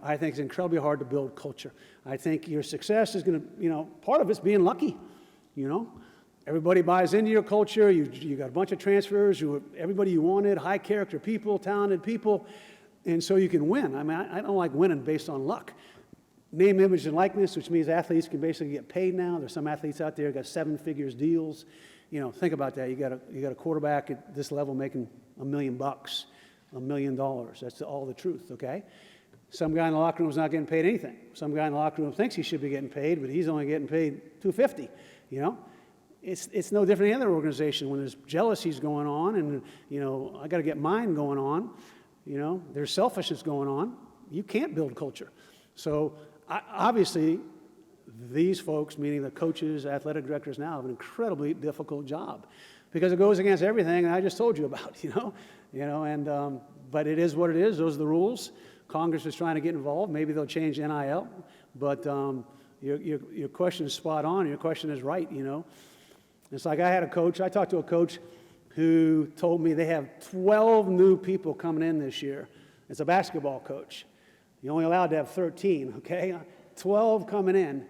I think it's incredibly hard to build culture. I think your success is going to, part of it's being lucky, Everybody buys into your culture. You got a bunch of transfers. Everybody you wanted, high character people, talented people, and so you can win. I mean, I don't like winning based on luck. Name, image, and likeness, which means athletes can basically get paid now. There's some athletes out there who got 7 figures deals. Think about that. You got a quarterback at this level making $1 million, $1 million. That's all the truth. Okay. Some guy in the locker room is not getting paid anything. Some guy in the locker room thinks he should be getting paid, but he's only getting paid $250. It's no different than any other organization when there's jealousies going on and, I got to get mine going on. There's selfishness going on. You can't build culture. So obviously, these folks, meaning the coaches, athletic directors now, have an incredibly difficult job because it goes against everything I just told you about, but it is what it is. Those are the rules. Congress is trying to get involved. Maybe they'll change NIL, but your question is spot on. Your question is right, It's like I talked to a coach who told me they have 12 new people coming in this year. It's a basketball coach. You're only allowed to have 13, okay? 12 coming in.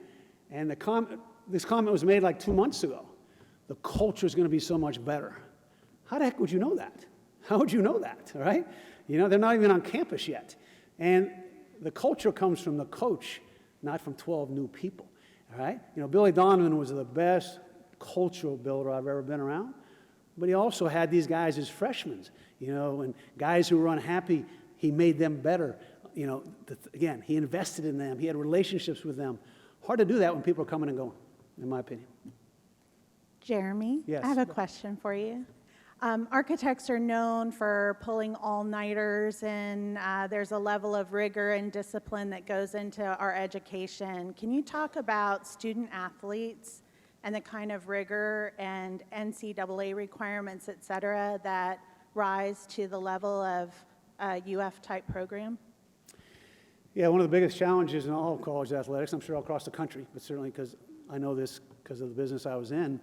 And this comment was made like 2 months ago. The culture is going to be so much better. How the heck would you know that? How would you know that, all right? They're not even on campus yet. And the culture comes from the coach, not from 12 new people, all right? Billy Donovan was the best cultural builder I've ever been around, but he also had these guys as freshmen, and guys who were unhappy, he made them better. Again, he invested in them. He had relationships with them. Hard to do that when people are coming and going, in my opinion. Jeremy, Yes. I have a question for you. Architects are known for pulling all-nighters, and there's a level of rigor and discipline that goes into our education. Can you talk about student athletes and the kind of rigor and NCAA requirements, et cetera, that rise to the level of a UF-type program? Yeah, one of the biggest challenges in all of college athletics, I'm sure all across the country, but certainly because I know this because of the business I was in,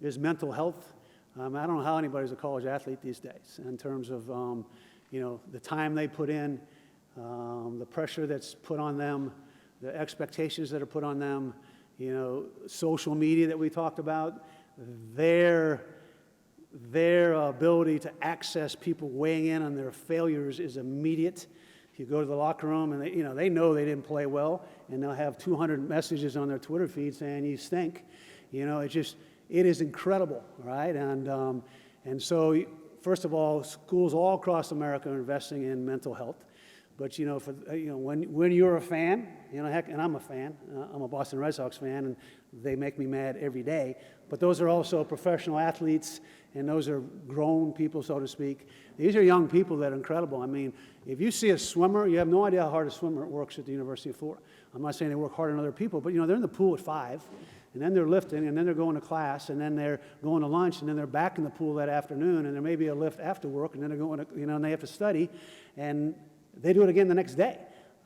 is mental health I don't know how anybody's a college athlete these days in terms of, the time they put in, the pressure that's put on them, the expectations that are put on them, social media that we talked about, their ability to access people weighing in on their failures is immediate. If you go to the locker room and they know they didn't play well, and they'll have 200 messages on their Twitter feed saying you stink. It is incredible, right? And so, first of all, schools all across America are investing in mental health. But when you're a fan, heck, and I'm a fan. I'm a Boston Red Sox fan, and they make me mad every day. But those are also professional athletes, and those are grown people, so to speak. These are young people that are incredible. I mean, if you see a swimmer, you have no idea how hard a swimmer works at the University of Florida. I'm not saying they work harder than other people, but they're in the pool at 5, and then they're lifting, and then they're going to class, and then they're going to lunch, and then they're back in the pool that afternoon, and there may be a lift after work, and then they're going to, and they have to study, and they do it again the next day.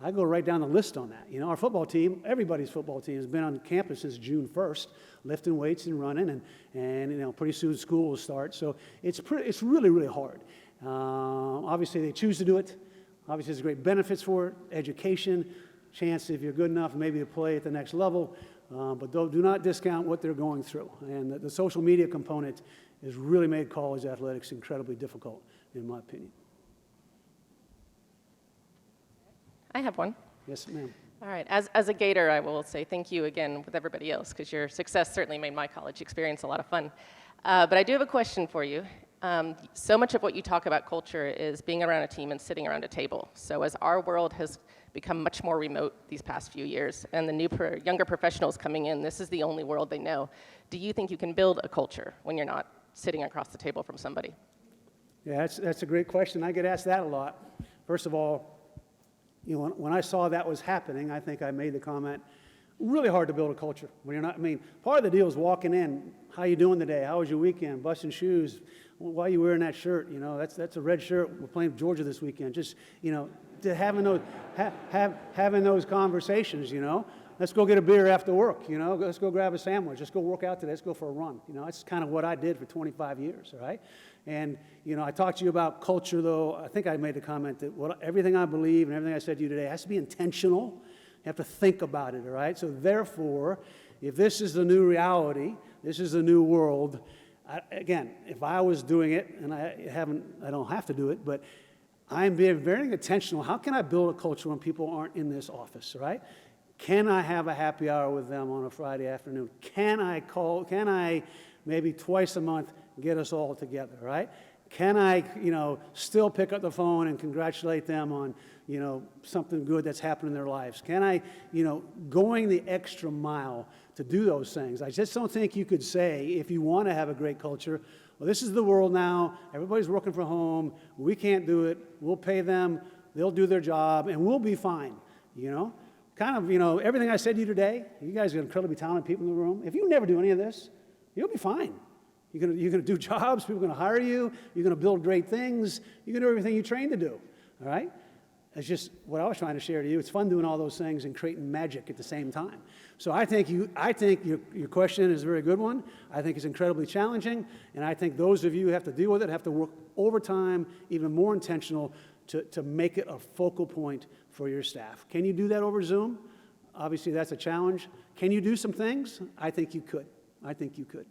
I go right down the list on that. Our football team, everybody's football team, has been on campus since June 1st, lifting weights and running, and pretty soon school will start. So it's really, really hard. Obviously, they choose to do it. Obviously, there's great benefits for it, education, chance if you're good enough maybe to play at the next level. But do not discount what they're going through. And the social media component has really made college athletics incredibly difficult, in my opinion. I have one. Yes, ma'am. All right. As a Gator, I will say thank you again with everybody else, because your success certainly made my college experience a lot of fun. But I do have a question for you. So much of what you talk about culture is being around a team and sitting around a table. So as our world has become much more remote these past few years, and the younger professionals coming in, this is the only world they know. Do you think you can build a culture when you're not sitting across the table from somebody? Yeah, that's a great question. I get asked that a lot. First of all, when I saw that was happening, I think I made the comment, really hard to build a culture when you're not, part of the deal is walking in, how you doing today? How was your weekend? Busting shoes? Why are you wearing that shirt? That's a red shirt. We're playing Georgia this weekend. Just, to having those conversations, Let's go get a beer after work, Let's go grab a sandwich. Let's go work out today. Let's go for a run. That's kind of what I did for 25 years, all right? And, I talked to you about culture, though. I think I made the comment that everything I believe and everything I said to you today has to be intentional. You have to think about it, all right? So therefore, if this is the new reality, this is the new world, again, if I was doing it, and I don't have to do it, but I'm being very intentional. How can I build a culture when people aren't in this office, right? Can I have a happy hour with them on a Friday afternoon? Can I maybe twice a month get us all together, right? Can I, still pick up the phone and congratulate them on, something good that's happened in their lives? Can I, going the extra mile to do those things? I just don't think you could say, if you want to have a great culture, well, this is the world now, everybody's working from home, we can't do it, we'll pay them, they'll do their job, and we'll be fine, Kind of, everything I said to you today, you guys are incredibly talented people in the room. If you never do any of this, you'll be fine. You're gonna do jobs, people are gonna hire you, you're gonna build great things, you're gonna do everything you're trained to do, all right? It's just what I was trying to share to you. It's fun doing all those things and creating magic at the same time. So I think your question is a very good one. I think it's incredibly challenging, and I think those of you who have to deal with it have to work overtime, even more intentional, to make it a focal point for your staff. Can you do that over Zoom? Obviously, that's a challenge. Can you do some things? I think you could. I think you could.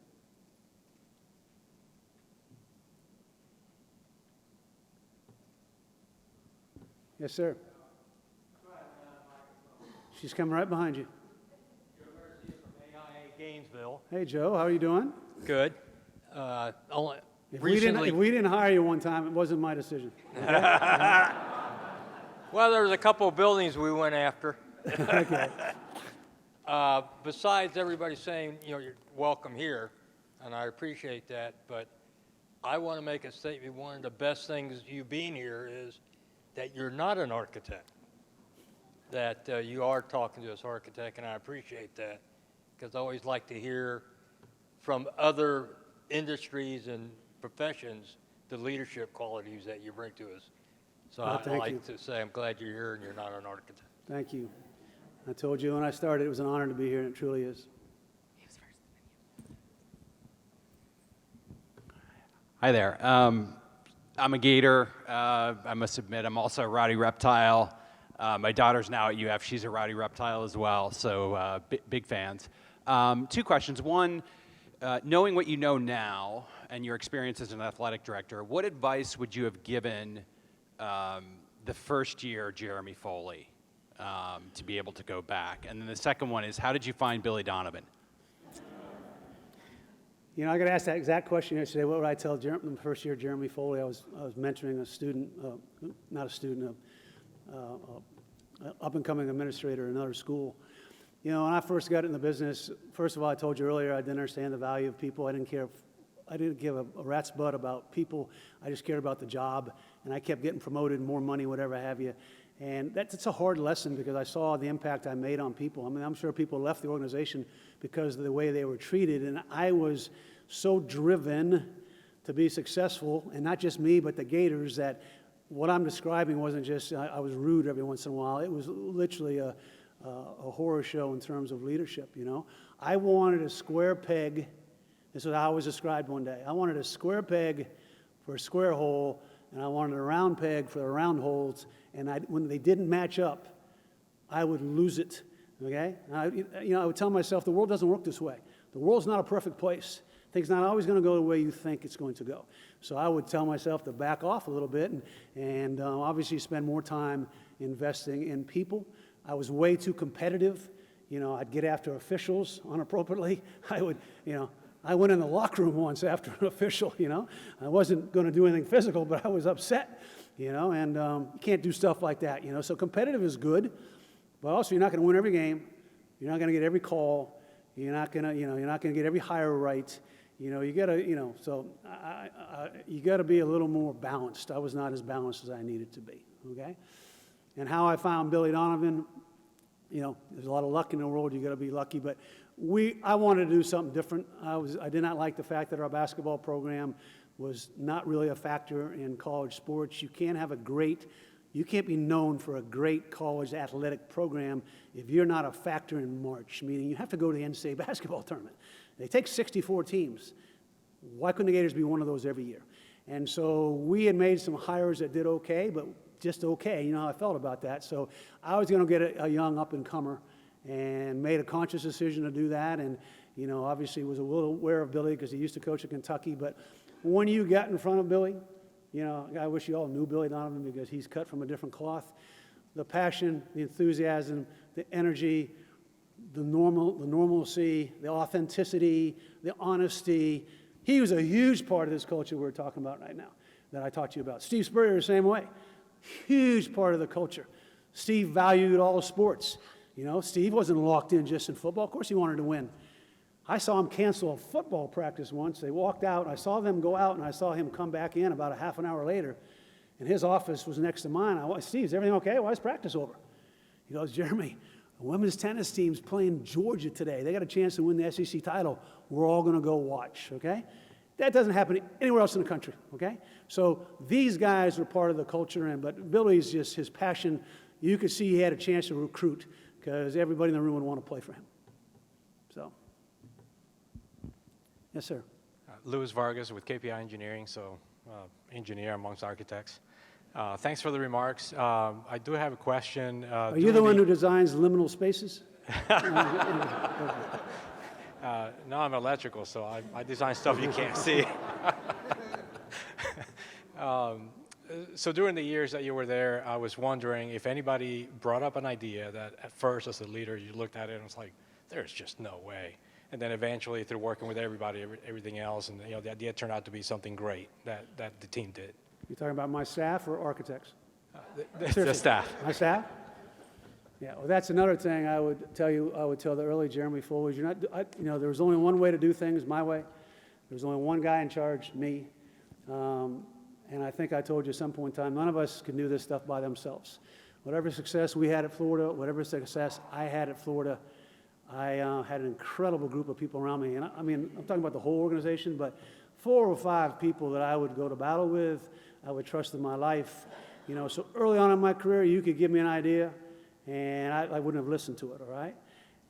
Yes, sir. She's coming right behind you. Joe Garcia from AIA Gainesville. Hey, Joe, how are you doing? Good. If we didn't hire you one time, it wasn't my decision. Well, there was a couple of buildings we went after. Okay. Besides everybody saying, you're welcome here, and I appreciate that, but I want to make a statement. One of the best things you being here is that you're not an architect, that you are talking to us architect, and I appreciate that, because I always like to hear from other industries and professions the leadership qualities that you bring to us. So I'd like to say I'm glad you're here and you're not an architect. Thank you. I told you when I started it was an honor to be here, and it truly is. Hi there. I'm a Gator. I must admit, I'm also a rowdy reptile. My daughter's now at UF. She's a rowdy reptile as well, so big fans. Two questions. One, knowing what you know now and your experience as an athletic director, what advice would you have given the first year Jeremy Foley to be able to go back? And then the second one is, how did you find Billy Donovan? You know, I got asked that exact question yesterday. What would I tell the first year Jeremy Foley? I was mentoring a student, not a student, up-and-coming administrator in another school. You know, when I first got in the business, first of all, I told you earlier, I didn't understand the value of people. I didn't give a rat's butt about people. I just cared about the job, and I kept getting promoted, more money, whatever have you. And that's a hard lesson because I saw the impact I made on people. I mean, I'm sure people left the organization because of the way they were treated, and I was so driven to be successful, and not just me, but the Gators, that what I'm describing wasn't just I was rude every once in a while. It was literally a horror show in terms of leadership, you know. I wanted a square peg. This is how I was described one day. I wanted a square peg for a square hole, and I wanted a round peg for the round holes, and when they didn't match up, I would lose it, okay? I would tell myself, the world doesn't work this way. The world's not a perfect place. Things not always going to go the way you think it's going to go. So I would tell myself to back off a little bit and obviously spend more time investing in people. I was way too competitive. You know, I'd get after officials inappropriately. I went in the locker room once after an official, you know. I wasn't going to do anything physical, but I was upset, you know, and you can't do stuff like that, you know. So competitive is good, but also you're not going to win every game. You're not going to get every call. You're not going to get every hire right. You know, you got to, you know, so you got to be a little more balanced. I was not as balanced as I needed to be, okay? And how I found Billy Donovan, you know, there's a lot of luck in the world. You got to be lucky, but I wanted to do something different. I did not like the fact that our basketball program was not really a factor in college sports. You can't be known for a great college athletic program if you're not a factor in March, meaning you have to go to the NCAA basketball tournament. They take 64 teams. Why couldn't the Gators be one of those every year? And so we had made some hires that did okay, but just okay. You know how I felt about that. So I was going to get a young up-and-comer and made a conscious decision to do that. And, you know, obviously was a little aware of Billy because he used to coach at Kentucky. But when you got in front of Billy, you know, I wish you all knew Billy Donovan because he's cut from a different cloth. The passion, the enthusiasm, the energy, the normalcy, the authenticity, the honesty. He was a huge part of this culture we're talking about right now that I talked to you about. Steve Spurrier, the same way. Huge part of the culture. Steve valued all sports. You know, Steve wasn't locked in just in football. Of course he wanted to win. I saw him cancel a football practice once. They walked out. I saw them go out, and I saw him come back in about a half an hour later. And his office was next to mine. I went, Steve, is everything okay? Why is practice over? He goes, Jeremy, the women's tennis team's playing Georgia today. They got a chance to win the SEC title. We're all going to go watch, okay? That doesn't happen anywhere else in the country, okay? So these guys were part of the culture, but Billy's just his passion. You could see he had a chance to recruit because everybody in the room would want to play for him. So, yes, sir. Louis Vargas with KPI Engineering, so engineer amongst architects. Thanks for the remarks. I do have a question. Are you the one who designs liminal spaces? No, I'm electrical, so I design stuff you can't see. So during the years that you were there, I was wondering if anybody brought up an idea that at first as a leader you looked at it and was like, there's just no way. And then eventually through working with everybody, everything else, and you know, the idea turned out to be something great that the team did. You talking about my staff or architects? The staff. My staff? Yeah, well, that's another thing I would tell the early Jeremy Foley. There was only one way to do things, my way. There was only one guy in charge, me. And I think I told you at some point in time, none of us can do this stuff by themselves. Whatever success we had at Florida, whatever success I had at Florida, I had an incredible group of people around me. And I'm talking about the whole organization, but 4 or 5 people that I would go to battle with, I would trust in my life. You know, so early on in my career, you could give me an idea, and I wouldn't have listened to it, all right?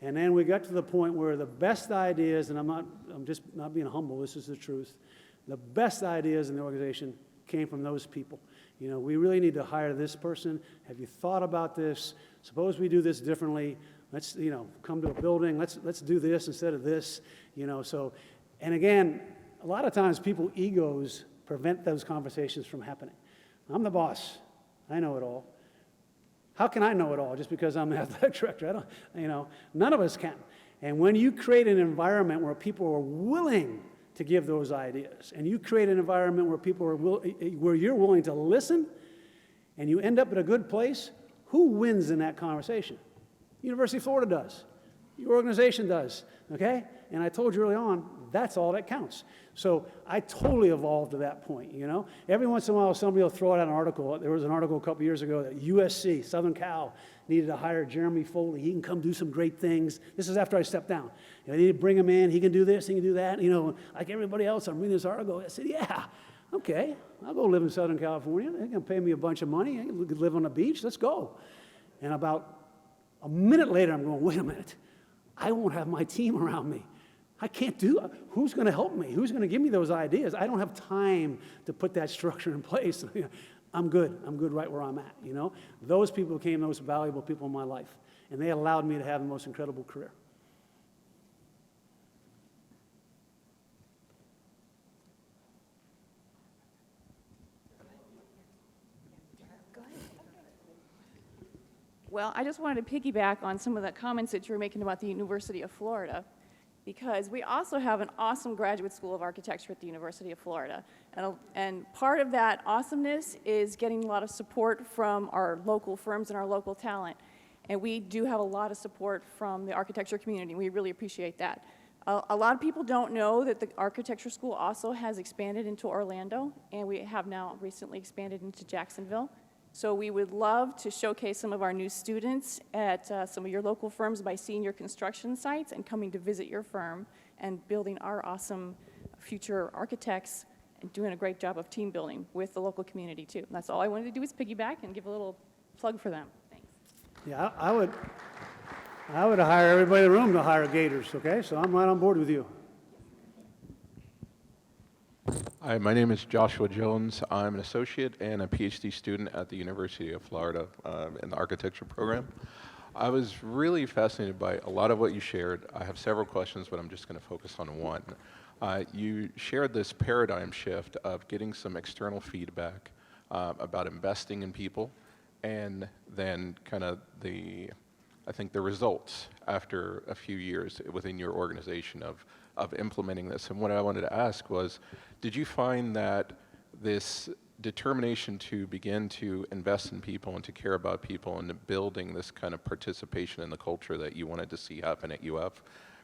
And then we got to the point where the best ideas, and I'm just not being humble, this is the truth, The best ideas in the organization came from those people. You know, we really need to hire this person. Have you thought about this? Suppose we do this differently. Let's, you know, come to a building. Let's do this instead of this. You know, so, and again, a lot of times people egos prevent those conversations from happening. I'm the boss. I know it all. How can I know it all just because I'm the athletic director? I don't, you know, none of us can. And when you create an environment where people are willing to give those ideas, and you create an environment where people are where you're willing to listen, and you end up at a good place, who wins in that conversation? University of Florida does. Your organization does, okay? And I told you early on, that's all that counts. So I totally evolved to that point, you know? Every once in a while, somebody will throw out an article. There was an article a couple years ago that USC, Southern Cal, needed to hire Jeremy Foley. He can come do some great things. This is after I stepped down. You know, they need to bring him in. He can do this, he can do that. You know, like everybody else, I'm reading this article. I said, yeah, okay, I'll go live in Southern California. They're going to pay me a bunch of money. I can live on the beach. Let's go. And about a minute later, I'm going, wait a minute. I won't have my team around me. I can't do it. Who's going to help me? Who's going to give me those ideas? I don't have time to put that structure in place. I'm good. I'm good right where I'm at, you know? Those people became the most valuable people in my life, and they allowed me to have the most incredible career. Well, I just wanted to piggyback on some of the comments that you were making about the University of Florida, because we also have an awesome graduate school of architecture at the University of Florida. And part of that awesomeness is getting a lot of support from our local firms and our local talent. And we do have a lot of support from the architecture community. We really appreciate that. A lot of people don't know that the architecture school also has expanded into Orlando, and we have now recently expanded into Jacksonville. So we would love to showcase some of our new students at some of your local firms by seeing your construction sites and coming to visit your firm and building our awesome future architects and doing a great job of team building with the local community too. And that's all I wanted to do is piggyback and give a little plug for them. Thanks. Yeah, I would hire everybody in the room to hire Gators, okay? So I'm right on board with you. Hi, my name is Joshua Jones. I'm an associate and a PhD student at the University of Florida in the architecture program. I was really fascinated by a lot of what you shared. I have several questions, but I'm just going to focus on one. You shared this paradigm shift of getting some external feedback about investing in people, and then kind of I think the results after a few years within your organization of implementing this. And what I wanted to ask was, did you find that this determination to begin to invest in people and to care about people and building this kind of participation in the culture that you wanted to see happen at UF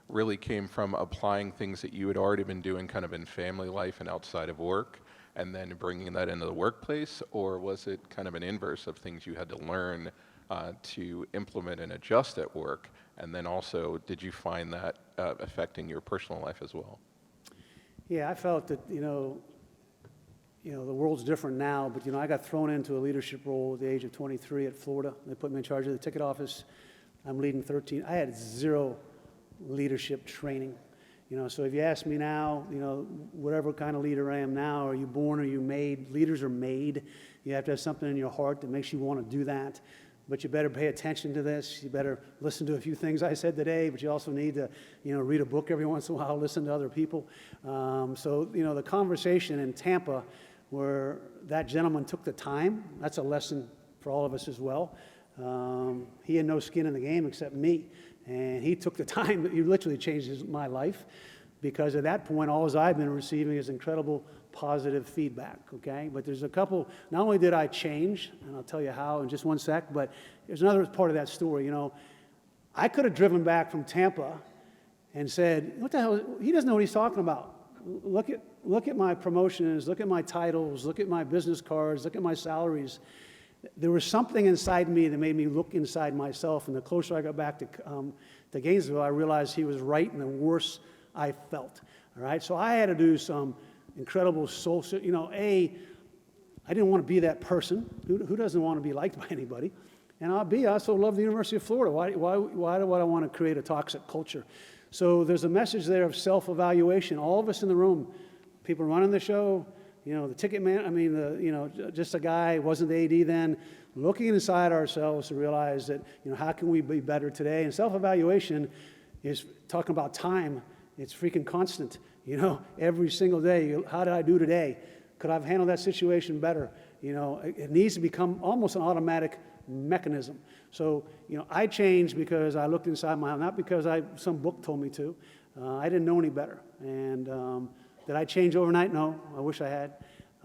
really came from applying things that you had already been doing kind of in family life and outside of work, and then bringing that into the workplace? Or was it kind of an inverse of things you had to learn to implement and adjust at work? And then also, did you find that affecting your personal life as well? Yeah, I felt that, you know, the world's different now, but, I got thrown into a leadership role at the age of 23 at Florida. They put me in charge of the ticket office. I'm leading 13. I had zero leadership training. So if you ask me now, whatever kind of leader I am now, are you born, are you made? Leaders are made. You have to have something in your heart that makes you want to do that. But you better pay attention to this. You better listen to a few things I said today, but you also need to, read a book every once in a while, listen to other people. The conversation in Tampa where that gentleman took the time, that's a lesson for all of us as well. He had no skin in the game except me, and he took the time. He literally changed my life, because at that point, all I've been receiving is incredible positive feedback, okay? But there's a couple, not only did I change, and I'll tell you how in just one sec, but there's another part of that story. I could have driven back from Tampa and said, what the hell, he doesn't know what he's talking about. Look at my promotions, look at my titles, look at my business cards, look at my salaries. There was something inside me that made me look inside myself, and the closer I got back to Gainesville, I realized he was right, and the worse I felt, all right? So I had to do some incredible soul, I didn't want to be that person. Who doesn't want to be liked by anybody? And I also love the University of Florida. Why do I want to create a toxic culture? So there's a message there of self-evaluation. All of us in the room, people running the show, the ticket man, just a guy, wasn't the AD then, looking inside ourselves to realize that, how can we be better today? And self-evaluation is talking about time. It's freaking constant, every single day. How did I do today? Could I have handled that situation better? It needs to become almost an automatic mechanism. So, I changed because I looked inside my house, not because some book told me to. I didn't know any better. And did I change overnight? No, I wish I had.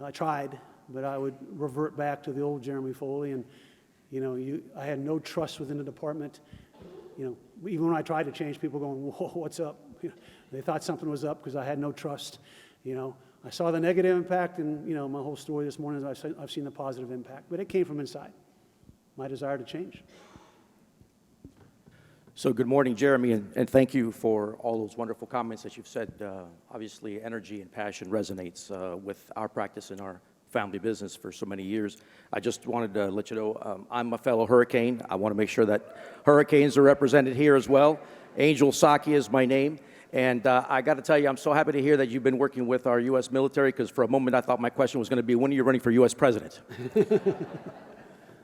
I tried, but I would revert back to the old Jeremy Foley. And, I had no trust within the department. Even when I tried to change, people going, whoa, what's up? They thought something was up because I had no trust. I saw the negative impact, and, my whole story this morning is I've seen the positive impact. But it came from inside, my desire to change. So good morning, Jeremy, and thank you for all those wonderful comments that you've said. Obviously, energy and passion resonates with our practice in our family business for so many years. I just wanted to let you know I'm a fellow Hurricane. I want to make sure that Hurricanes are represented here as well. Angel Saki is my name. And I got to tell you, I'm so happy to hear that you've been working with our U.S. military, because for a moment I thought my question was going to be, when are you running for U.S. president?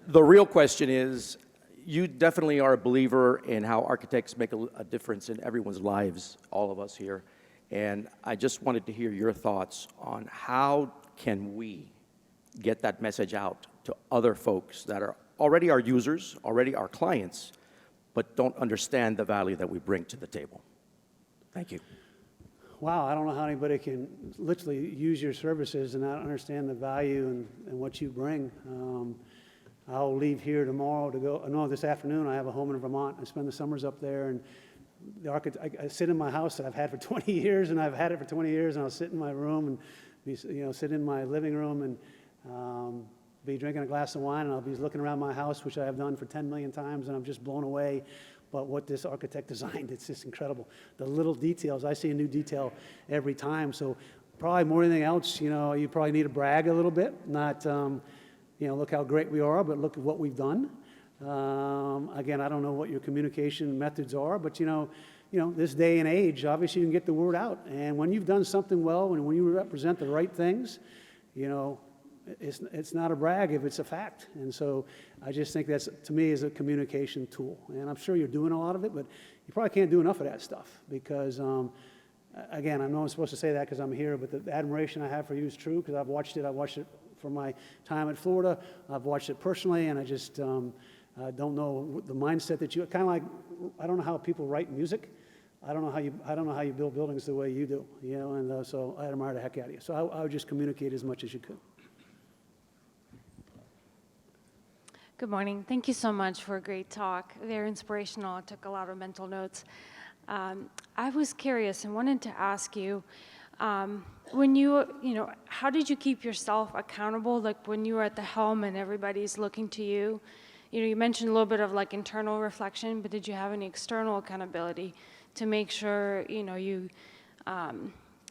The real question is, you definitely are a believer in how architects make a difference in everyone's lives, all of us here. And I just wanted to hear your thoughts on how can we get that message out to other folks that are already our users, already our clients, but don't understand the value that we bring to the table. Thank you. Wow, I don't know how anybody can literally use your services and not understand the value and what you bring. I'll leave here tomorrow to go, no, this afternoon I have a home in Vermont. I spend the summers up there, and I sit in my house that I've had for 20 years, and I've had it for 20 years, and I'll sit in my room and sit in my living room and be drinking a glass of wine, and I'll be looking around my house, which I have done for 10 million times, and I'm just blown away by what this architect designed. It's just incredible. The little details, I see a new detail every time. So probably more than anything else, you probably need to brag a little bit, not, look how great we are, but look at what we've done. Again, I don't know what your communication methods are, but this day and age, obviously you can get the word out. And when you've done something well, and when you represent the right things, it's not a brag if it's a fact. And so I just think that's, to me, is a communication tool. And I'm sure you're doing a lot of it, but you probably can't do enough of that stuff because, again, I know I'm supposed to say that because I'm here, but the admiration I have for you is true because I've watched it. I watched it for my time at Florida. I've watched it personally, and I just don't know the mindset that you, kind of like, I don't know how people write music. I don't know how you build buildings the way you do, and so I admire the heck out of you. So I would just communicate as much as you could. Good morning. Thank you so much for a great talk. Very inspirational. I took a lot of mental notes. I was curious and wanted to ask you, when how did you keep yourself accountable? Like when you were at the helm and everybody's looking to you, you mentioned a little bit of like internal reflection, but did you have any external accountability to make sure, you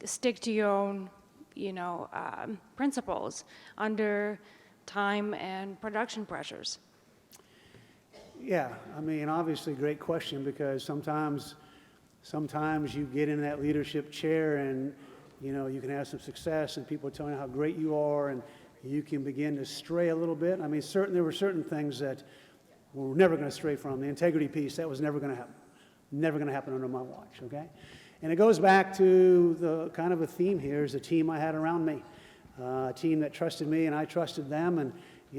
stick to your own, principles under time and production pressures? Yeah, obviously great question because sometimes you get in that leadership chair and, you can have some success and people are telling you how great you are and you can begin to stray a little bit. There were certain things that we're never going to stray from. The integrity piece, that was never going to happen. Never going to happen under my watch, okay? And it goes back to the kind of a theme here is the team I had around me. A team that trusted me and I trusted them, and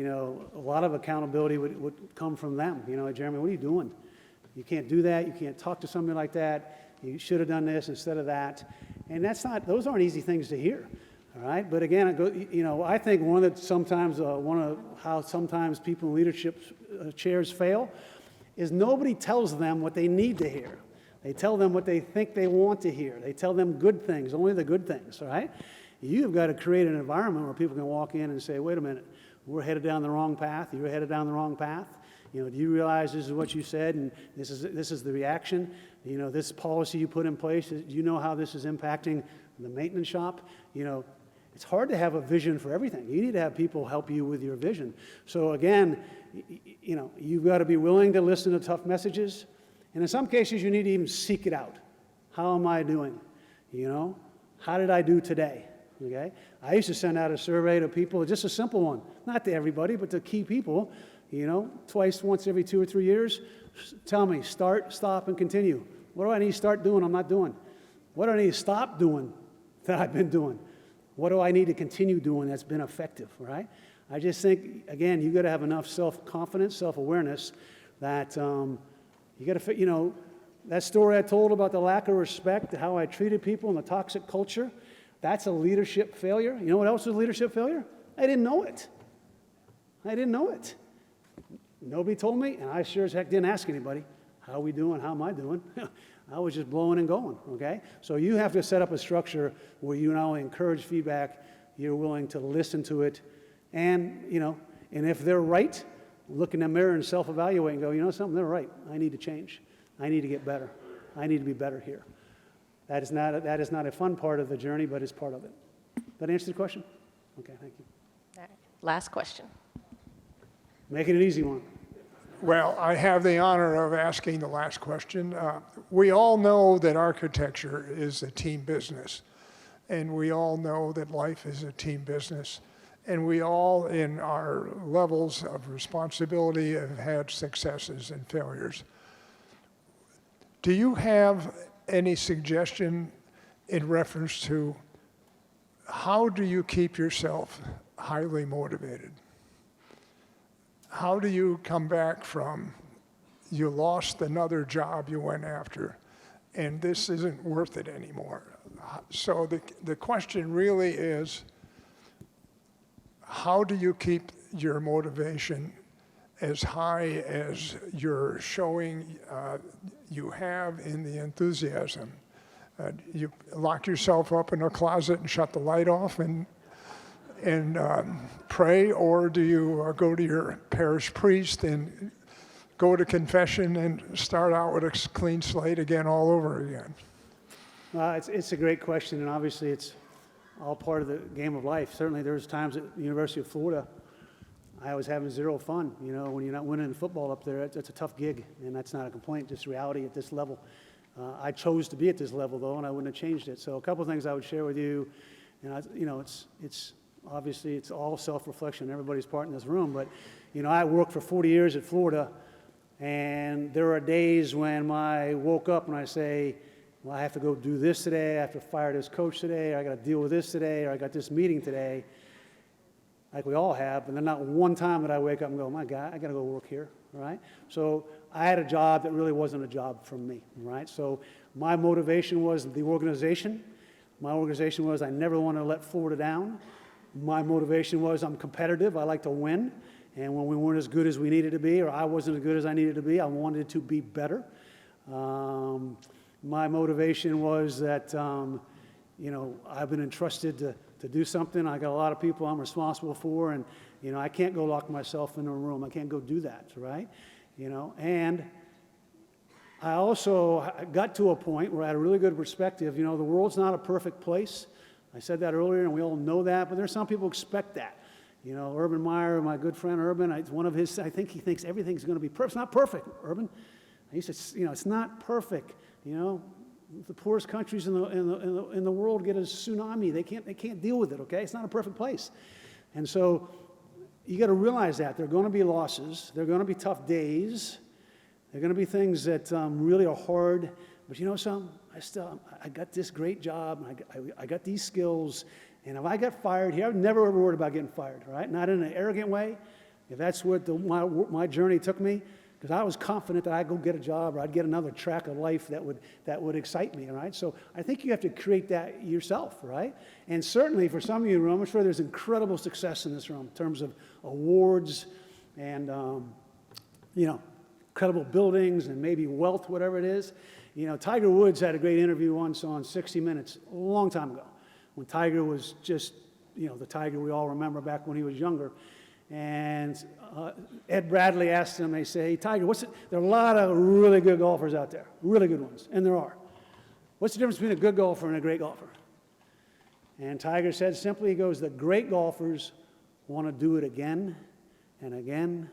a lot of accountability would come from them. Jeremy, what are you doing? You can't do that. You can't talk to somebody like that. You should have done this instead of that. And those aren't easy things to hear. All right, but again, I think one of how sometimes people in leadership chairs fail is nobody tells them what they need to hear. They tell them what they think they want to hear. They tell them good things, only the good things. All right. You've got to create an environment where people can walk in and say, wait a minute, we're headed down the wrong path. You're headed down the wrong path. Do you realize this is what you said and this is the reaction? This policy you put in place, do you know how this is impacting the maintenance shop? It's hard to have a vision for everything. You need to have people help you with your vision. So again, you've got to be willing to listen to tough messages. And in some cases, you need to even seek it out. How am I doing? How did I do today? okay? I used to send out a survey to people, just a simple one, not to everybody, but to key people, once every 2 or 3 years. Tell me, start, stop, and continue. What do I need to start doing I'm not doing? What do I need to stop doing that I've been doing? What do I need to continue doing that's been effective, right? I just think, again, you got to have enough self-confidence, self-awareness that you got to, that story I told about the lack of respect, how I treated people in the toxic culture, that's a leadership failure. You know what else was leadership failure? I didn't know it. I didn't know it. Nobody told me, and I sure as heck didn't ask anybody, how are we doing, how am I doing? I was just blowing and going, okay? So you have to set up a structure where you not only encourage feedback, you're willing to listen to it, and, and if they're right, look in the mirror and self-evaluate and go, you know something, they're right. I need to change. I need to get better. I need to be better here. That is not a fun part of the journey, but it's part of it. That answer the question? Okay, thank you. All right. Last question. Make it an easy one. Well, I have the honor of asking the last question. We all know that architecture is a team business, and we all know that life is a team business, and we all, in our levels of responsibility, have had successes and failures. Do you have any suggestion in reference to how do you keep yourself highly motivated? How do you come back from you lost another job you went after and this isn't worth it anymore? So the question really is, how do you keep your motivation as high as you're showing you have in the enthusiasm? You lock yourself up in a closet and shut the light off and pray, or do you go to your parish priest and go to confession and start out with a clean slate again all over again? It's a great question, and obviously it's all part of the game of life. Certainly there's times at the University of Florida I was having zero fun. When you're not winning football up there, it's a tough gig, and that's not a complaint, just reality at this level. I chose to be at this level, though, and I wouldn't have changed it. So a couple of things I would share with you, and it's obviously it's all self-reflection on everybody's part in this room, but I worked for 40 years at Florida, and there are days when I woke up and I say, well, I have to go do this today, I have to fire this coach today, or I got to deal with this today, or I got this meeting today, like we all have, and then not one time that I wake up and go, my God, I got to go work here, right? So I had a job that really wasn't a job for me, right? So my motivation was the organization. My organization was I never want to let Florida down. My motivation was I'm competitive, I like to win, and when we weren't as good as we needed to be, or I wasn't as good as I needed to be, I wanted to be better. My motivation was that, I've been entrusted to do something. I got a lot of people I'm responsible for, and, I can't go lock myself in a room. I can't go do that, right? And I also got to a point where I had a really good perspective. The world's not a perfect place. I said that earlier, and we all know that, but there's some people who expect that. Urban Meyer, my good friend Urban, I think he thinks everything's going to be perfect. It's not perfect, Urban. He said, it's not perfect. The poorest countries in the world get a tsunami. They can't deal with it, okay? It's not a perfect place. And so you got to realize that. There are going to be losses. There are going to be tough days. There are going to be things that really are hard. But something? I got this great job. I got these skills. And if I got fired here, I've never ever worried about getting fired, right? Not in an arrogant way. If that's what my journey took me, because I was confident that I'd go get a job or I'd get another track of life that would excite me, right? So I think you have to create that yourself, right? And certainly for some of you in the room, I'm sure there's incredible success in this room in terms of awards and, incredible buildings and maybe wealth, whatever it is. Tiger Woods had a great interview once on 60 Minutes a long time ago when Tiger was just, the Tiger we all remember back when he was younger. And Ed Bradley asked him, they say, hey, Tiger, there are a lot of really good golfers out there, really good ones, and there are. What's the difference between a good golfer and a great golfer? And Tiger said simply, he goes, the great golfers want to do it again and again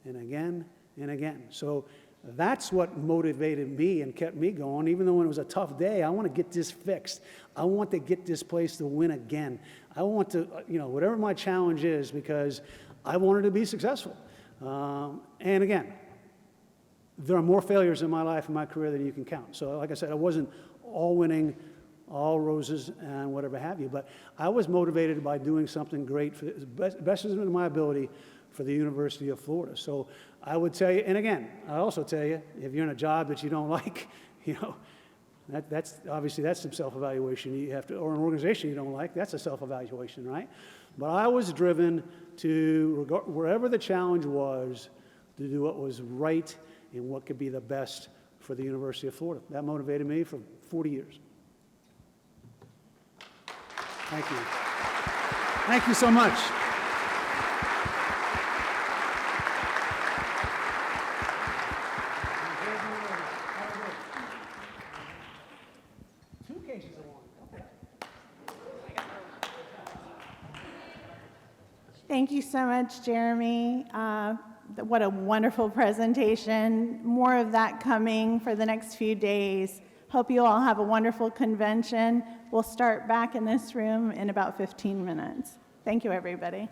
and again and again. So That's what motivated me and kept me going. Even though when it was a tough day, I want to get this fixed. I want to get this place to win again. I want to, whatever my challenge is, because I wanted to be successful. And again, there are more failures in my life and my career than you can count. So like I said, I wasn't all winning, all roses and whatever have you, but I was motivated by doing something great, for best of my ability, for the University of Florida. So I would tell you, and again, I also tell you, if you're in a job that you don't like, that's obviously that's some self-evaluation you have to, or an organization you don't like, that's a self-evaluation, right? But I was driven to, wherever the challenge was, to do what was right and what could be the best for the University of Florida. That motivated me for 40 years. Thank you. Thank you so much. Thank you so much, Jeremy. What a wonderful presentation. More of that coming for the next few days. Hope you all have a wonderful convention. We'll start back in this room in about 15 minutes. Thank you, everybody.